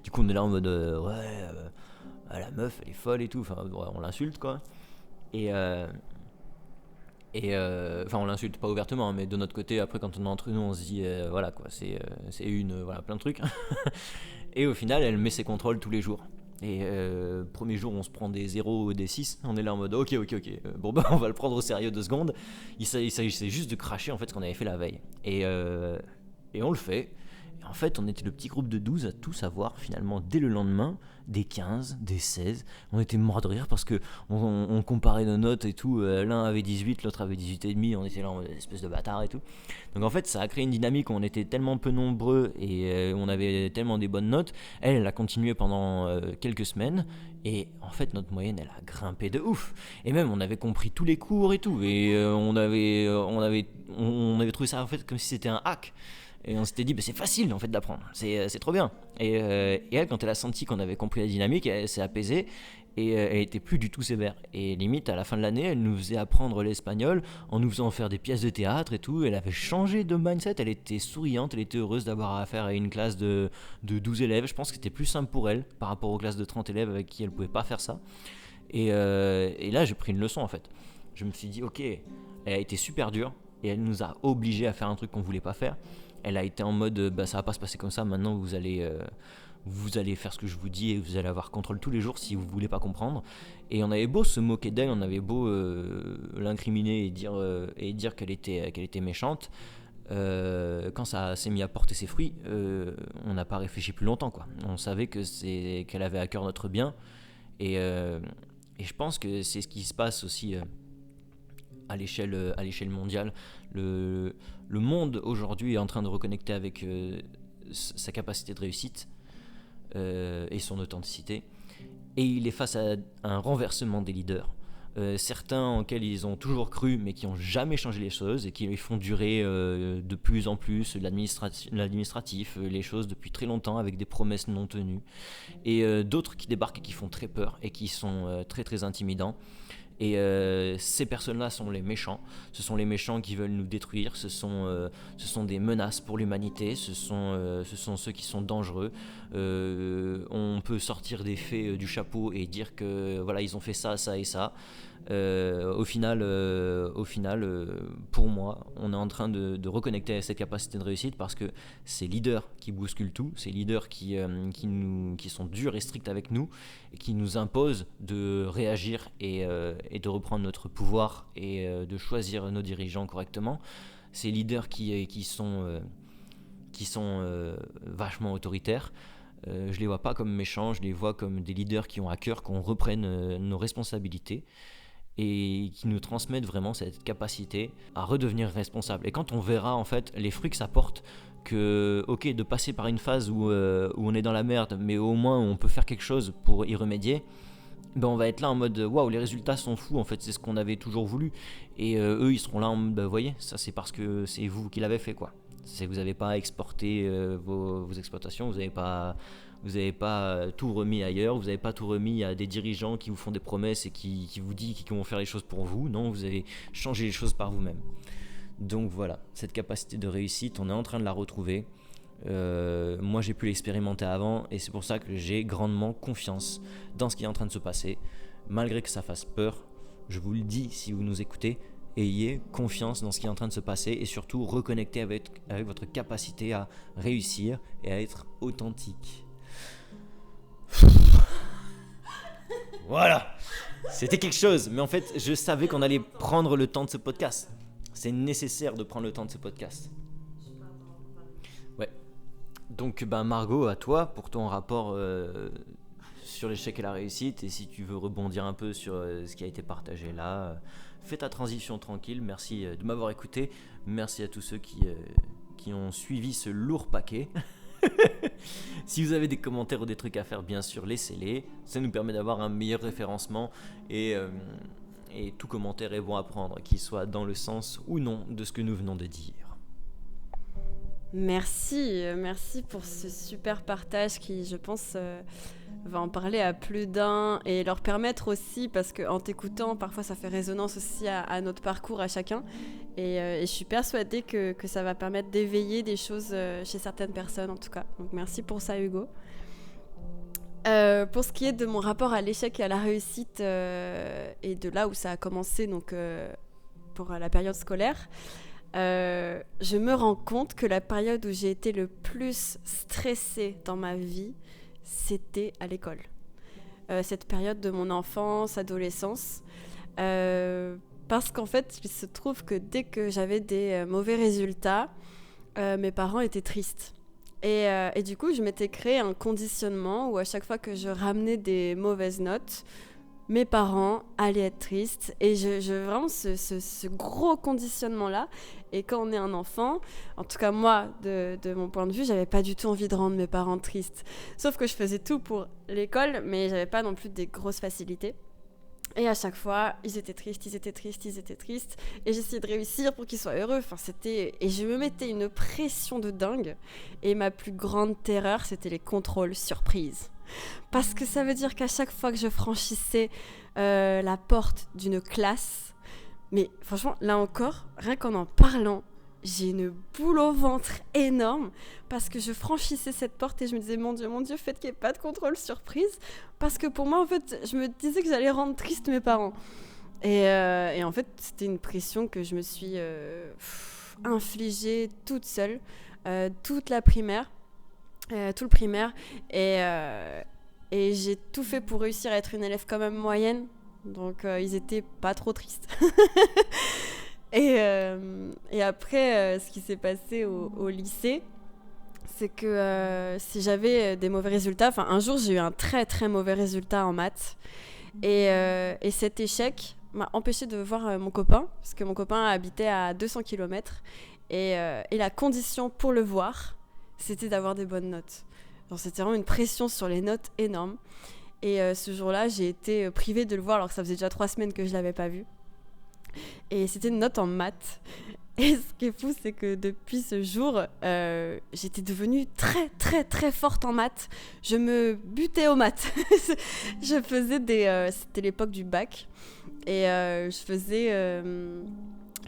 Du coup on est là en mode la meuf elle est folle et tout, enfin on l'insulte quoi. Et enfin on l'insulte pas ouvertement, hein, mais de notre côté après quand on est entre nous on se dit voilà quoi, c'est voilà plein de trucs. Et au final elle met ses contrôles tous les jours. Et premier jour on se prend des 0 ou des 6, on est là en mode ok, bon bah on va le prendre au sérieux 2 secondes. Il s'agissait juste de cracher en fait ce qu'on avait fait la veille. Et on le fait. Et en fait on était le petit groupe de 12 à tout savoir finalement dès le lendemain, des 15, des 16. On était morts de rire parce que on comparait nos notes et tout. L'un avait 18, l'autre avait 18 et demi. On était là en espèce de bâtard et tout. Donc en fait, ça a créé une dynamique où on était tellement peu nombreux et on avait tellement des bonnes notes. Elle a continué pendant quelques semaines. Et en fait, notre moyenne, elle a grimpé de ouf. Et même, on avait compris tous les cours et tout. Et on avait trouvé ça en fait comme si c'était un hack. Et on s'était dit, bah, c'est facile en fait d'apprendre, c'est trop bien. Et elle, quand elle a senti qu'on avait compris la dynamique, elle s'est apaisée et elle était plus du tout sévère. Et limite, à la fin de l'année, elle nous faisait apprendre l'espagnol en nous faisant faire des pièces de théâtre et tout. Elle avait changé de mindset, elle était souriante, elle était heureuse d'avoir affaire à une classe de 12 élèves. Je pense que c'était plus simple pour elle par rapport aux classes de 30 élèves avec qui elle pouvait pas faire ça. Et là, j'ai pris une leçon en fait. Je me suis dit, ok, elle a été super dure et elle nous a obligés à faire un truc qu'on voulait pas faire. Elle a été en mode bah ça va pas se passer comme ça, maintenant vous allez faire ce que je vous dis et vous allez avoir contrôle tous les jours si vous voulez pas comprendre. Et on avait beau se moquer d'elle, on avait beau l'incriminer et dire qu'elle était méchante, quand ça s'est mis à porter ses fruits, on n'a pas réfléchi plus longtemps quoi. On savait qu'elle avait à cœur notre bien et je pense que c'est ce qui se passe aussi à l'échelle mondiale. Le monde aujourd'hui est en train de reconnecter avec sa capacité de réussite et son authenticité, et il est face à un renversement des leaders. Certains en lesquels ils ont toujours cru mais qui n'ont jamais changé les choses et qui les font durer de plus en plus, l'administratif, les choses depuis très longtemps avec des promesses non tenues, et d'autres qui débarquent et qui font très peur et qui sont très très intimidants. Et ces personnes-là sont les méchants. Ce sont les méchants qui veulent nous détruire. Ce sont des menaces pour l'humanité. Ce sont ceux qui sont dangereux. On peut sortir des faits du chapeau et dire que voilà, ils ont fait ça, ça et ça. Au final, pour moi, on est en train de reconnecter à cette capacité de réussite parce que ces leaders qui bousculent tout, ces leaders qui sont durs et stricts avec nous, et qui nous imposent de réagir et de reprendre notre pouvoir et de choisir nos dirigeants correctement, ces leaders qui sont vachement autoritaires. Je les vois pas comme méchants, je les vois comme des leaders qui ont à cœur qu'on reprenne nos responsabilités. et qui nous transmettent vraiment cette capacité à redevenir responsable. Et quand on verra en fait les fruits que ça porte, que ok de passer par une phase où on est dans la merde, mais au moins on peut faire quelque chose pour y remédier, ben on va être là en mode waouh, les résultats sont fous, en fait c'est ce qu'on avait toujours voulu. Et eux ils seront là en mode vous voyez, ça c'est parce que c'est vous qui l'avez fait quoi. C'est que vous n'avez pas exporté vos exploitations, vous n'avez pas tout remis ailleurs, vous n'avez pas tout remis à des dirigeants qui vous font des promesses et qui vous disent qu'ils vont faire les choses pour vous. Non, vous avez changé les choses par vous-même. Donc voilà, cette capacité de réussite, on est en train de la retrouver. Moi j'ai pu l'expérimenter avant et c'est pour ça que j'ai grandement confiance dans ce qui est en train de se passer. Malgré que ça fasse peur, je vous le dis si vous nous écoutez, ayez confiance dans ce qui est en train de se passer et surtout reconnectez avec votre capacité à réussir et à être authentique. Voilà, c'était quelque chose, mais en fait je savais qu'on allait prendre le temps de ce podcast. C'est nécessaire de prendre le temps de ce podcast. Ouais. Donc Margot, à toi pour ton rapport sur l'échec et la réussite, et si tu veux rebondir un peu sur ce qui a été partagé là, fais ta transition tranquille. Merci de m'avoir écouté. Merci à tous ceux qui ont suivi ce lourd paquet. Si vous avez des commentaires ou des trucs à faire, bien sûr, laissez-les. Ça nous permet d'avoir un meilleur référencement et tout commentaire est bon à prendre, qu'il soit dans le sens ou non de ce que nous venons de dire. Merci pour ce super partage qui, je pense, va en parler à plus d'un et leur permettre aussi, parce qu'en t'écoutant, parfois ça fait résonance aussi à notre parcours à chacun. Et je suis persuadée que ça va permettre d'éveiller des choses chez certaines personnes en tout cas. Donc merci pour ça Hugo. Pour ce qui est de mon rapport à l'échec et à la réussite et de là où ça a commencé donc, pour la période scolaire, je me rends compte que la période où j'ai été le plus stressée dans ma vie, c'était à l'école. Cette période de mon enfance, adolescence, parce qu'en fait, il se trouve que dès que j'avais des mauvais résultats, mes parents étaient tristes. Et du coup, je m'étais créé un conditionnement où à chaque fois que je ramenais des mauvaises notes, mes parents allaient être tristes. Et vraiment, ce gros conditionnement-là. Et quand on est un enfant, en tout cas moi, de mon point de vue, j'avais pas du tout envie de rendre mes parents tristes. Sauf que je faisais tout pour l'école, mais j'avais pas non plus des grosses facilités. Et à chaque fois, ils étaient tristes. Et j'essayais de réussir pour qu'ils soient heureux. Et je me mettais une pression de dingue. Et ma plus grande terreur, c'était les contrôles surprises. Parce que ça veut dire qu'à chaque fois que je franchissais la porte d'une classe, mais franchement, là encore, rien qu'en en parlant, j'ai une boule au ventre énorme parce que je franchissais cette porte et je me disais mon Dieu, faites qu'il n'y ait pas de contrôle surprise, parce que pour moi, en fait, je me disais que j'allais rendre triste mes parents. Et en fait, c'était une pression que je me suis infligée toute seule, toute la primaire, tout le primaire, et j'ai tout fait pour réussir à être une élève quand même moyenne, donc ils étaient pas trop tristes. Et après, ce qui s'est passé au lycée, c'est que si j'avais des mauvais résultats, un jour j'ai eu un très très mauvais résultat en maths, et cet échec m'a empêché de voir mon copain, parce que mon copain habitait à 200 km, et la condition pour le voir, c'était d'avoir des bonnes notes. Donc, c'était vraiment une pression sur les notes énorme, et ce jour-là, j'ai été privée de le voir alors que ça faisait déjà 3 semaines que je l'avais pas vu. Et c'était une note en maths. Et ce qui est fou, c'est que depuis ce jour, j'étais devenue très très très forte en maths. Je me butais aux maths. Je faisais c'était l'époque du bac. Et je faisais...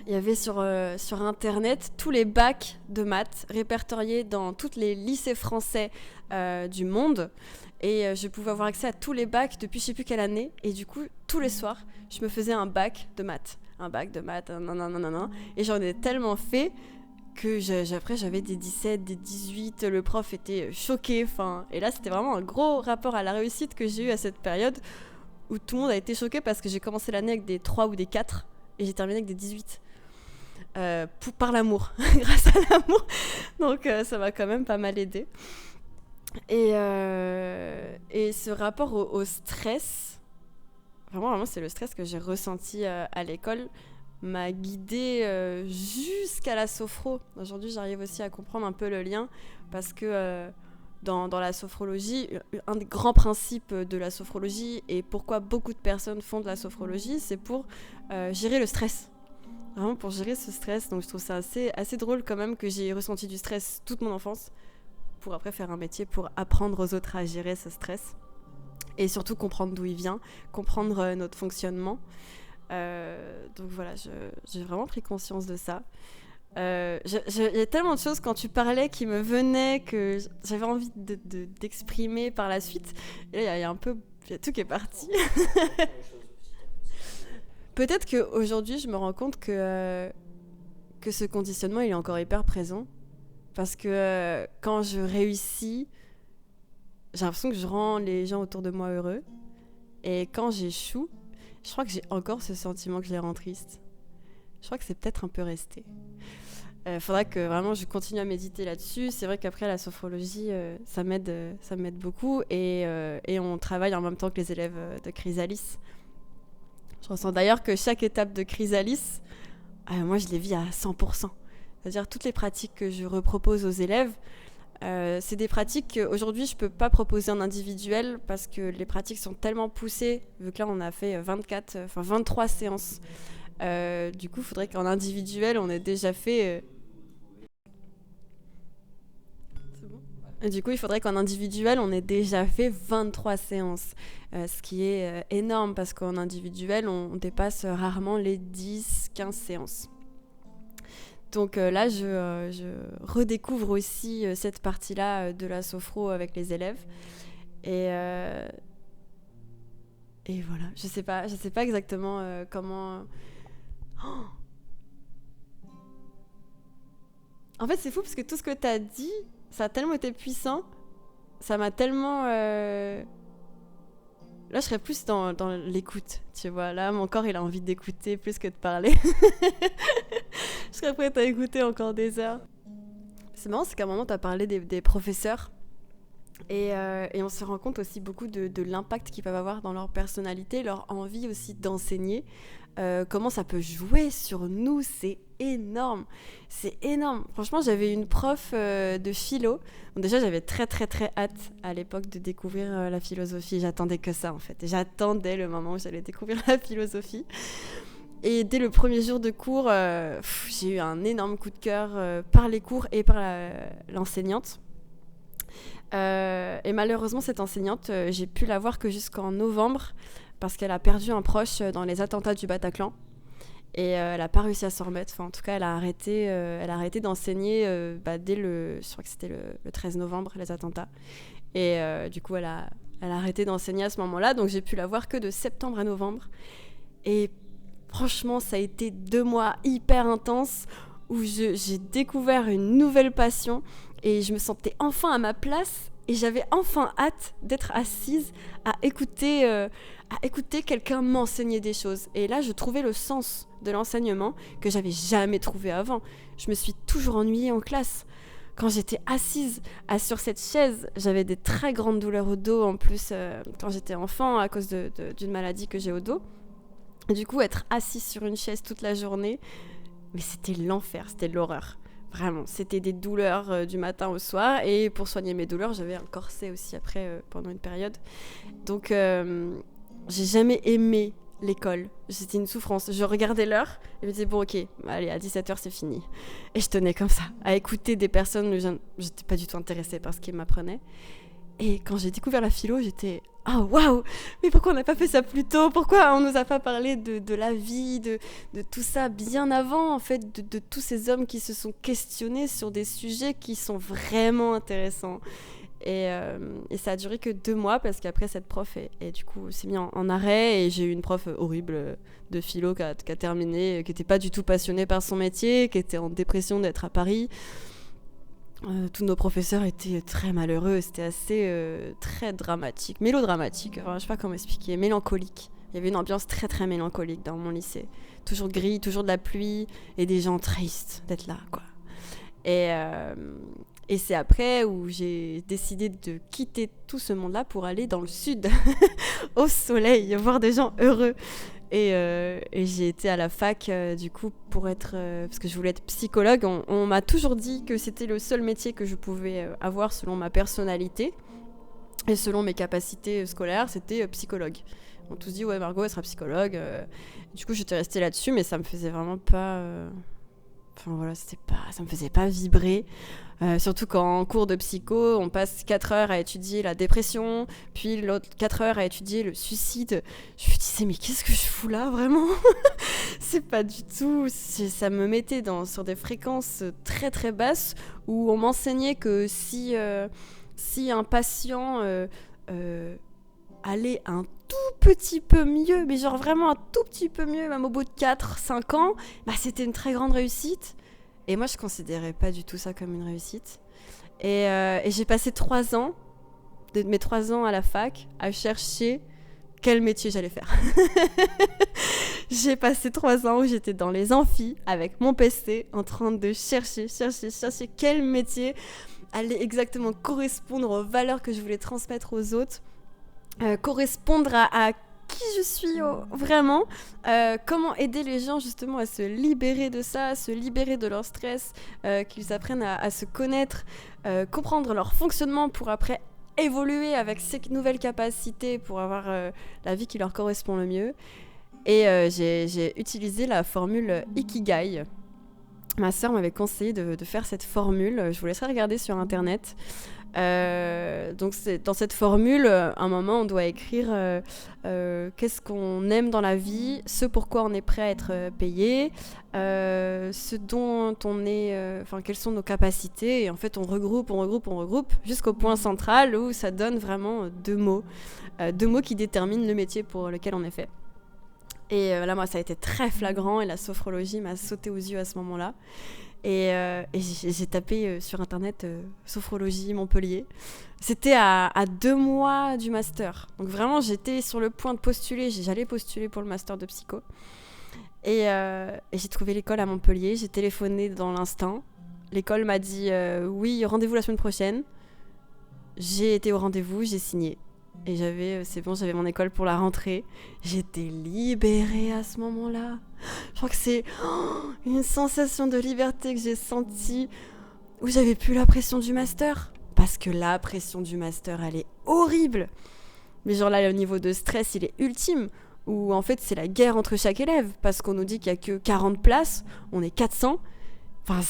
il y avait sur Internet tous les bacs de maths répertoriés dans tous les lycées français du monde. Et je pouvais avoir accès à tous les bacs depuis je sais plus quelle année. Et du coup, tous les soirs, je me faisais un bac de maths. Et j'en ai tellement fait que après j'avais des 17, des 18, le prof était choqué. Et là, c'était vraiment un gros rapport à la réussite que j'ai eu à cette période où tout le monde a été choqué parce que j'ai commencé l'année avec des 3 ou des 4 et j'ai terminé avec des 18. Par l'amour, grâce à l'amour. Donc ça m'a quand même pas mal aidé. Et ce rapport au stress, vraiment, c'est le stress que j'ai ressenti à l'école m'a guidée jusqu'à la sophro. Aujourd'hui, j'arrive aussi à comprendre un peu le lien parce que dans la sophrologie, un des grands principes de la sophrologie et pourquoi beaucoup de personnes font de la sophrologie, c'est pour gérer le stress. Vraiment pour gérer ce stress. Donc je trouve ça assez drôle quand même que j'ai ressenti du stress toute mon enfance pour après faire un métier pour apprendre aux autres à gérer ce stress. Et surtout comprendre d'où il vient, comprendre notre fonctionnement. Donc voilà, j'ai vraiment pris conscience de ça. Il y a tellement de choses quand tu parlais qui me venaient que j'avais envie d'exprimer par la suite. Et là, il y a tout qui est parti. Peut-être qu'aujourd'hui, je me rends compte que ce conditionnement, il est encore hyper présent. Parce que quand je réussis, j'ai l'impression que je rends les gens autour de moi heureux. Et quand j'échoue, je crois que j'ai encore ce sentiment que je les rends tristes. Je crois que c'est peut-être un peu resté. Faudra que vraiment je continue à méditer là-dessus. C'est vrai qu'après la sophrologie, ça m'aide beaucoup. Et on travaille en même temps que les élèves de Chrysalis. Je ressens d'ailleurs que chaque étape de Chrysalis, moi je les vis à 100%. C'est-à-dire toutes les pratiques que je repropose aux élèves, c'est des pratiques qu'aujourd'hui je peux pas proposer en individuel parce que les pratiques sont tellement poussées, vu que là on a fait 23 séances. Du coup, il faudrait qu'en individuel on ait déjà fait... C'est bon ? Et du coup, il faudrait qu'en individuel on ait déjà fait 23 séances. Ce qui est énorme parce qu'en individuel on dépasse rarement les 10-15 séances. Donc là, je redécouvre aussi cette partie-là de la sophro avec les élèves. Et voilà, je sais pas exactement comment... Oh, en fait, c'est fou parce que tout ce que tu as dit, ça a tellement été puissant. Ça m'a tellement... Là, je serais plus dans l'écoute, tu vois. Là, mon corps, il a envie d'écouter plus que de parler. Je serais prête à écouter encore des heures. C'est marrant, c'est qu'à un moment, tu as parlé des professeurs. Et on se rend compte aussi beaucoup de l'impact qu'ils peuvent avoir dans leur personnalité, leur envie aussi d'enseigner. Comment ça peut jouer sur nous, c'est énorme. C'est énorme. Franchement, j'avais une prof de philo. Bon, déjà, j'avais très, très, très hâte à l'époque de découvrir la philosophie. J'attendais que ça, en fait. J'attendais le moment où j'allais découvrir la philosophie. Et dès le premier jour de cours, j'ai eu un énorme coup de cœur par les cours et par l'enseignante. Et malheureusement, cette enseignante, j'ai pu la voir que jusqu'en novembre parce qu'elle a perdu un proche dans les attentats du Bataclan. Et elle n'a pas réussi à s'en remettre. Enfin, en tout cas, elle a arrêté d'enseigner dès je crois que c'était le 13 novembre, les attentats. Et du coup, elle a arrêté d'enseigner à ce moment-là. Donc, j'ai pu la voir que de septembre à novembre. Et franchement, ça a été 2 mois hyper intenses où j'ai découvert une nouvelle passion et je me sentais enfin à ma place et j'avais enfin hâte d'être assise à écouter quelqu'un m'enseigner des choses. Et là, je trouvais le sens de l'enseignement que j'avais jamais trouvé avant. Je me suis toujours ennuyée en classe. Quand j'étais assise sur cette chaise, j'avais des très grandes douleurs au dos en plus quand j'étais enfant à cause d'une maladie que j'ai au dos. Et du coup, être assise sur une chaise toute la journée, mais c'était l'enfer, c'était l'horreur. Vraiment, c'était des douleurs du matin au soir. Et pour soigner mes douleurs, j'avais un corset aussi après, pendant une période. Donc, j'ai jamais aimé l'école. C'était une souffrance. Je regardais l'heure et je me disais, bon, ok, allez, à 17h, c'est fini. Et je tenais comme ça, à écouter des personnes où j'étais pas du tout intéressée par ce qu'ils m'apprenaient. Et quand j'ai découvert la philo, j'étais... Ah, waouh! Mais pourquoi on n'a pas fait ça plus tôt? Pourquoi on nous a pas parlé de la vie, de tout ça bien avant, en fait, de tous ces hommes qui se sont questionnés sur des sujets qui sont vraiment intéressants. Et ça a duré que 2 mois parce qu'après cette prof du coup s'est mis en arrêt et j'ai eu une prof horrible de philo qui a terminé, qui n'était pas du tout passionnée par son métier, qui était en dépression d'être à Paris. Tous nos professeurs étaient très malheureux, c'était assez très dramatique, mélodramatique, enfin, je sais pas comment expliquer, mélancolique. Il y avait une ambiance très très mélancolique dans mon lycée. Toujours gris, toujours de la pluie et des gens tristes d'être là, quoi. Et Et c'est après où j'ai décidé de quitter tout ce monde-là pour aller dans le sud, au soleil, voir des gens heureux. Et j'ai été à la fac, du coup, pour être... parce que je voulais être psychologue. On m'a toujours dit que c'était le seul métier que je pouvais avoir selon ma personnalité. Et selon mes capacités scolaires, c'était psychologue. On m'a tous dit, ouais, Margot, elle sera psychologue. Du coup, j'étais restée là-dessus, mais ça me faisait vraiment pas... Enfin voilà, ça me faisait pas vibrer. Surtout quand en cours de psycho, on passe 4 heures à étudier la dépression, puis l'autre 4 heures à étudier le suicide. Je me disais, mais qu'est-ce que je fous là, vraiment? C'est pas du tout... Ça me mettait sur des fréquences très très basses, où on m'enseignait que si un patient allait un tout petit peu mieux, mais genre vraiment un tout petit peu mieux, même au bout de 4-5 ans, bah c'était une très grande réussite. Et moi, je considérais pas du tout ça comme une réussite. Et j'ai passé 3 ans, mes 3 ans à la fac, à chercher quel métier j'allais faire. J'ai passé 3 ans où j'étais dans les amphis, avec mon PC, en train de chercher quel métier allait exactement correspondre aux valeurs que je voulais transmettre aux autres, correspondre à qui je suis vraiment, comment aider les gens justement à se libérer de ça, à se libérer de leur stress, qu'ils apprennent à se connaître, comprendre leur fonctionnement pour après évoluer avec ces nouvelles capacités pour avoir la vie qui leur correspond le mieux. Et j'ai utilisé la formule Ikigai. Ma sœur m'avait conseillé de faire cette formule. Je vous laisserai regarder sur internet. Donc dans cette formule, à un moment on doit écrire qu'est-ce qu'on aime dans la vie, ce pourquoi on est prêt à être payé, ce dont on est, quelles sont nos capacités, et en fait on regroupe jusqu'au point central où ça donne vraiment 2 mots qui déterminent le métier pour lequel on est fait. Et là moi ça a été très flagrant et la sophrologie m'a sauté aux yeux à ce moment-là. Et j'ai tapé sur internet sophrologie Montpellier. C'était à 2 mois du master. Donc vraiment, j'étais sur le point de postuler. J'allais postuler pour le master de psycho. Et j'ai trouvé l'école à Montpellier. J'ai téléphoné dans l'instant. L'école m'a dit oui, rendez-vous la semaine prochaine. J'ai été au rendez-vous, j'ai signé. Et j'avais mon école pour la rentrée. J'étais libérée à ce moment-là. Je crois que c'est une sensation de liberté que j'ai sentie, où j'avais plus la pression du master. Parce que la pression du master, elle est horrible. Mais genre là, le niveau de stress, il est ultime. Où en fait, c'est la guerre entre chaque élève. Parce qu'on nous dit qu'il n'y a que 40 places, on est 400. Enfin,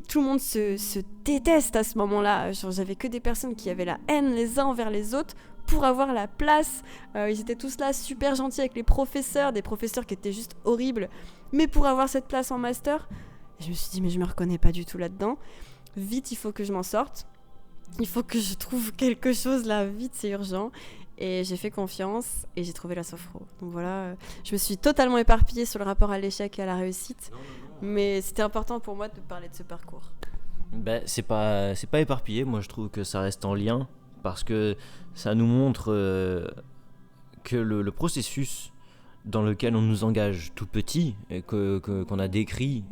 tout le monde se déteste à ce moment-là. Genre, j'avais que des personnes qui avaient la haine les uns envers les autres pour avoir la place. Ils étaient tous là super gentils avec les professeurs, des professeurs qui étaient juste horribles, mais pour avoir cette place en master. Et je me suis dit, mais je me reconnais pas du tout là-dedans. Vite, il faut que je m'en sorte. Il faut que je trouve quelque chose là, vite, c'est urgent. Et j'ai fait confiance et j'ai trouvé la sophro. Donc voilà, je me suis totalement éparpillée sur le rapport à l'échec et à la réussite. Mais c'était important pour moi de parler de ce parcours. C'est pas éparpillé, moi je trouve que ça reste en lien, parce que ça nous montre que le processus dans lequel on nous engage tout petit, et qu'on a décrit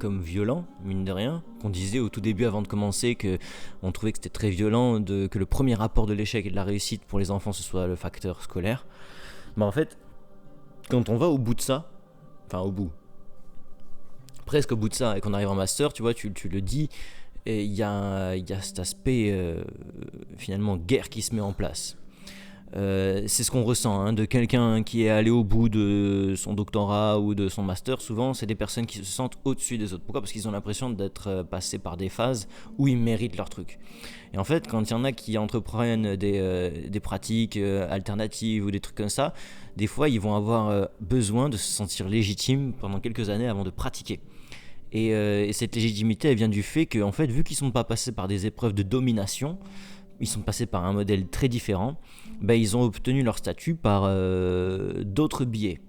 comme violent, mine de rien, qu'on disait au tout début avant de commencer qu'on trouvait que c'était très violent, que le premier rapport de l'échec et de la réussite pour les enfants ce soit le facteur scolaire. Mais en fait, quand on va au bout de ça, presque au bout de ça, et qu'on arrive en master, tu vois, tu le dis, et il y a cet aspect finalement guerre qui se met en place. C'est ce qu'on ressent de quelqu'un qui est allé au bout de son doctorat ou de son master. Souvent, c'est des personnes qui se sentent au-dessus des autres. Pourquoi ? Parce qu'ils ont l'impression d'être passés par des phases où ils méritent leur truc. Et en fait, quand il y en a qui entreprennent des pratiques alternatives ou des trucs comme ça, des fois, ils vont avoir besoin de se sentir légitimes pendant quelques années avant de pratiquer. Et cette légitimité, elle vient du fait que, en fait, vu qu'ils ne sont pas passés par des épreuves de domination, ils sont passés par un modèle très différent, ils ont obtenu leur statut par d'autres biais.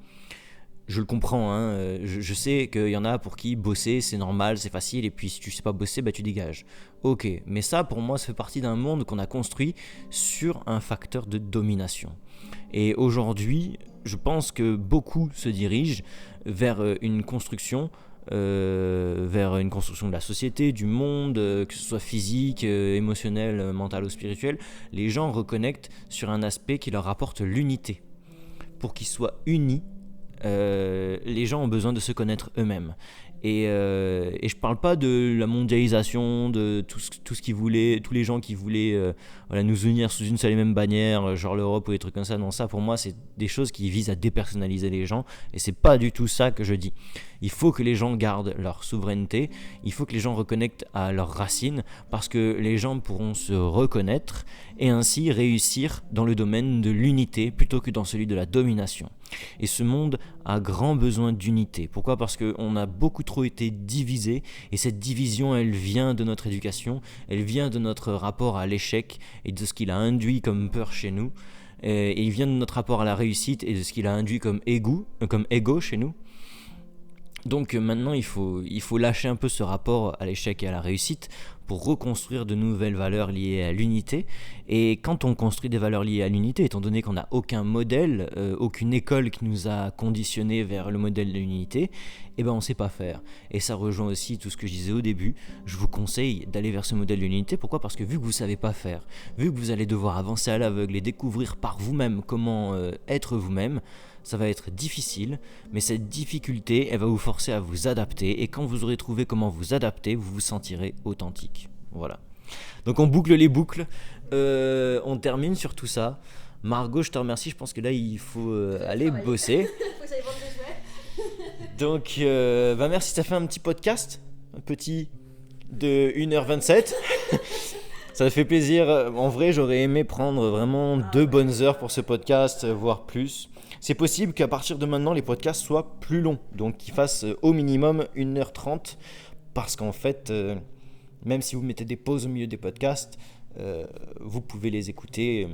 Je le comprends, je sais qu'il y en a pour qui bosser c'est normal, c'est facile, et puis si tu sais pas bosser, tu dégages. Ok, mais ça pour moi ça fait partie d'un monde qu'on a construit sur un facteur de domination. Et aujourd'hui, je pense que beaucoup se dirigent vers une construction vers une construction de la société, du monde, que ce soit physique, émotionnel, mental ou spirituel, les gens reconnectent sur un aspect qui leur apporte l'unité. Pour qu'ils soient unis, les gens ont besoin de se connaître eux-mêmes. Et je parle pas de la mondialisation, de tout ce qu'ils voulaient, tous les gens qui voulaient nous unir sous une seule et même bannière, genre l'Europe ou des trucs comme ça. Non, ça pour moi c'est des choses qui visent à dépersonnaliser les gens, et c'est pas du tout ça que je dis. Il faut que les gens gardent leur souveraineté, il faut que les gens reconnectent à leurs racines, parce que les gens pourront se reconnaître et ainsi réussir dans le domaine de l'unité plutôt que dans celui de la domination. Et ce monde a grand besoin d'unité. Pourquoi ? Parce qu'on a beaucoup trop été divisés, et cette division, elle vient de notre éducation, elle vient de notre rapport à l'échec et de ce qu'il a induit comme peur chez nous, et il vient de notre rapport à la réussite et de ce qu'il a induit comme ego chez nous. Donc maintenant il faut lâcher un peu ce rapport à l'échec et à la réussite pour reconstruire de nouvelles valeurs liées à l'unité. Et quand on construit des valeurs liées à l'unité, étant donné qu'on n'a aucun modèle, aucune école qui nous a conditionnés vers le modèle de l'unité, eh ben on ne sait pas faire. Et ça rejoint aussi tout ce que je disais au début, je vous conseille d'aller vers ce modèle de l'unité. Pourquoi ? Parce que vu que vous ne savez pas faire, vu que vous allez devoir avancer à l'aveugle et découvrir par vous-même comment être vous-même, ça va être difficile, mais cette difficulté, elle va vous forcer à vous adapter, et quand vous aurez trouvé comment vous adapter, vous vous sentirez authentique. Voilà. Donc on boucle les boucles, on termine sur tout ça. Margot, je te remercie, je pense que là il faut aller bosser. Faut que ça aille vendre des jouets. Donc merci, ça fait un petit podcast, un petit de 1h27. Ça me fait plaisir. En vrai, j'aurais aimé prendre vraiment 2 bonnes heures pour ce podcast, voire plus. C'est possible qu'à partir de maintenant, les podcasts soient plus longs, donc qu'ils fassent au minimum 1h30, parce qu'en fait, même si vous mettez des pauses au milieu des podcasts, vous pouvez les écouter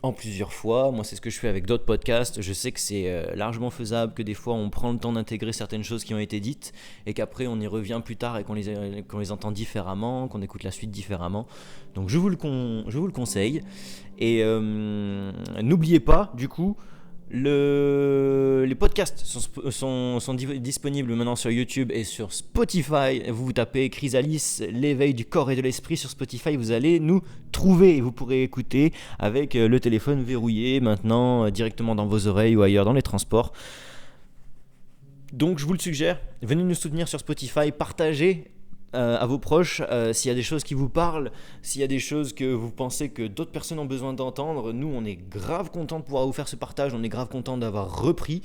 en plusieurs fois. Moi, c'est ce que je fais avec d'autres podcasts. Je sais que c'est largement faisable, que des fois, on prend le temps d'intégrer certaines choses qui ont été dites, et qu'après, on y revient plus tard et qu'on les entend différemment, qu'on écoute la suite différemment. Donc, je vous le conseille. Et n'oubliez pas, du coup, les podcasts sont disponibles maintenant sur YouTube et sur Spotify. Vous tapez Chrysalis, l'éveil du corps et de l'esprit sur Spotify, vous allez nous trouver et vous pourrez écouter avec le téléphone verrouillé maintenant directement dans vos oreilles ou ailleurs dans les transports. Donc je vous le suggère, venez nous soutenir sur Spotify, partagez à vos proches, s'il y a des choses qui vous parlent, s'il y a des choses que vous pensez que d'autres personnes ont besoin d'entendre. Nous, on est grave contents de pouvoir vous faire ce partage, on est grave contents d'avoir repris,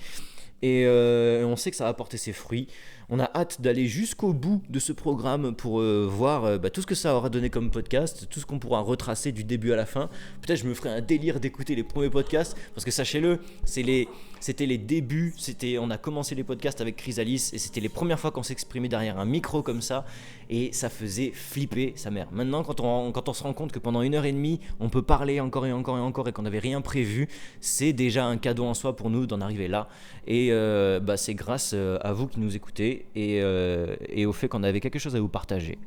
et on sait que ça va porter ses fruits. On a hâte d'aller jusqu'au bout de ce programme pour voir tout ce que ça aura donné comme podcast, tout ce qu'on pourra retracer du début à la fin. Peut-être je me ferai un délire d'écouter les premiers podcasts, parce que sachez-le, c'était les débuts, on a commencé les podcasts avec Chrysalis, et c'était les premières fois qu'on s'exprimait derrière un micro comme ça, et ça faisait flipper sa mère. Maintenant, quand on se rend compte que pendant 1h30, on peut parler encore et encore et encore, et qu'on n'avait rien prévu, c'est déjà un cadeau en soi pour nous d'en arriver là. Et c'est grâce à vous qui nous écoutez, et au fait qu'on avait quelque chose à vous partager.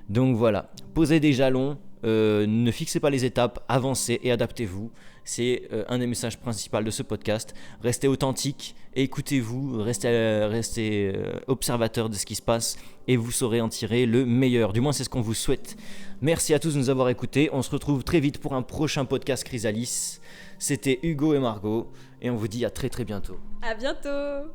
Donc voilà, posez des jalons, ne fixez pas les étapes, avancez et adaptez-vous. C'est un des messages principaux de ce podcast. Restez authentique, écoutez-vous, restez observateur de ce qui se passe, et vous saurez en tirer le meilleur. Du moins, c'est ce qu'on vous souhaite. Merci à tous de nous avoir écoutés. On se retrouve très vite pour un prochain podcast Chrysalis. C'était Hugo et Margot, et on vous dit à très très bientôt. À bientôt.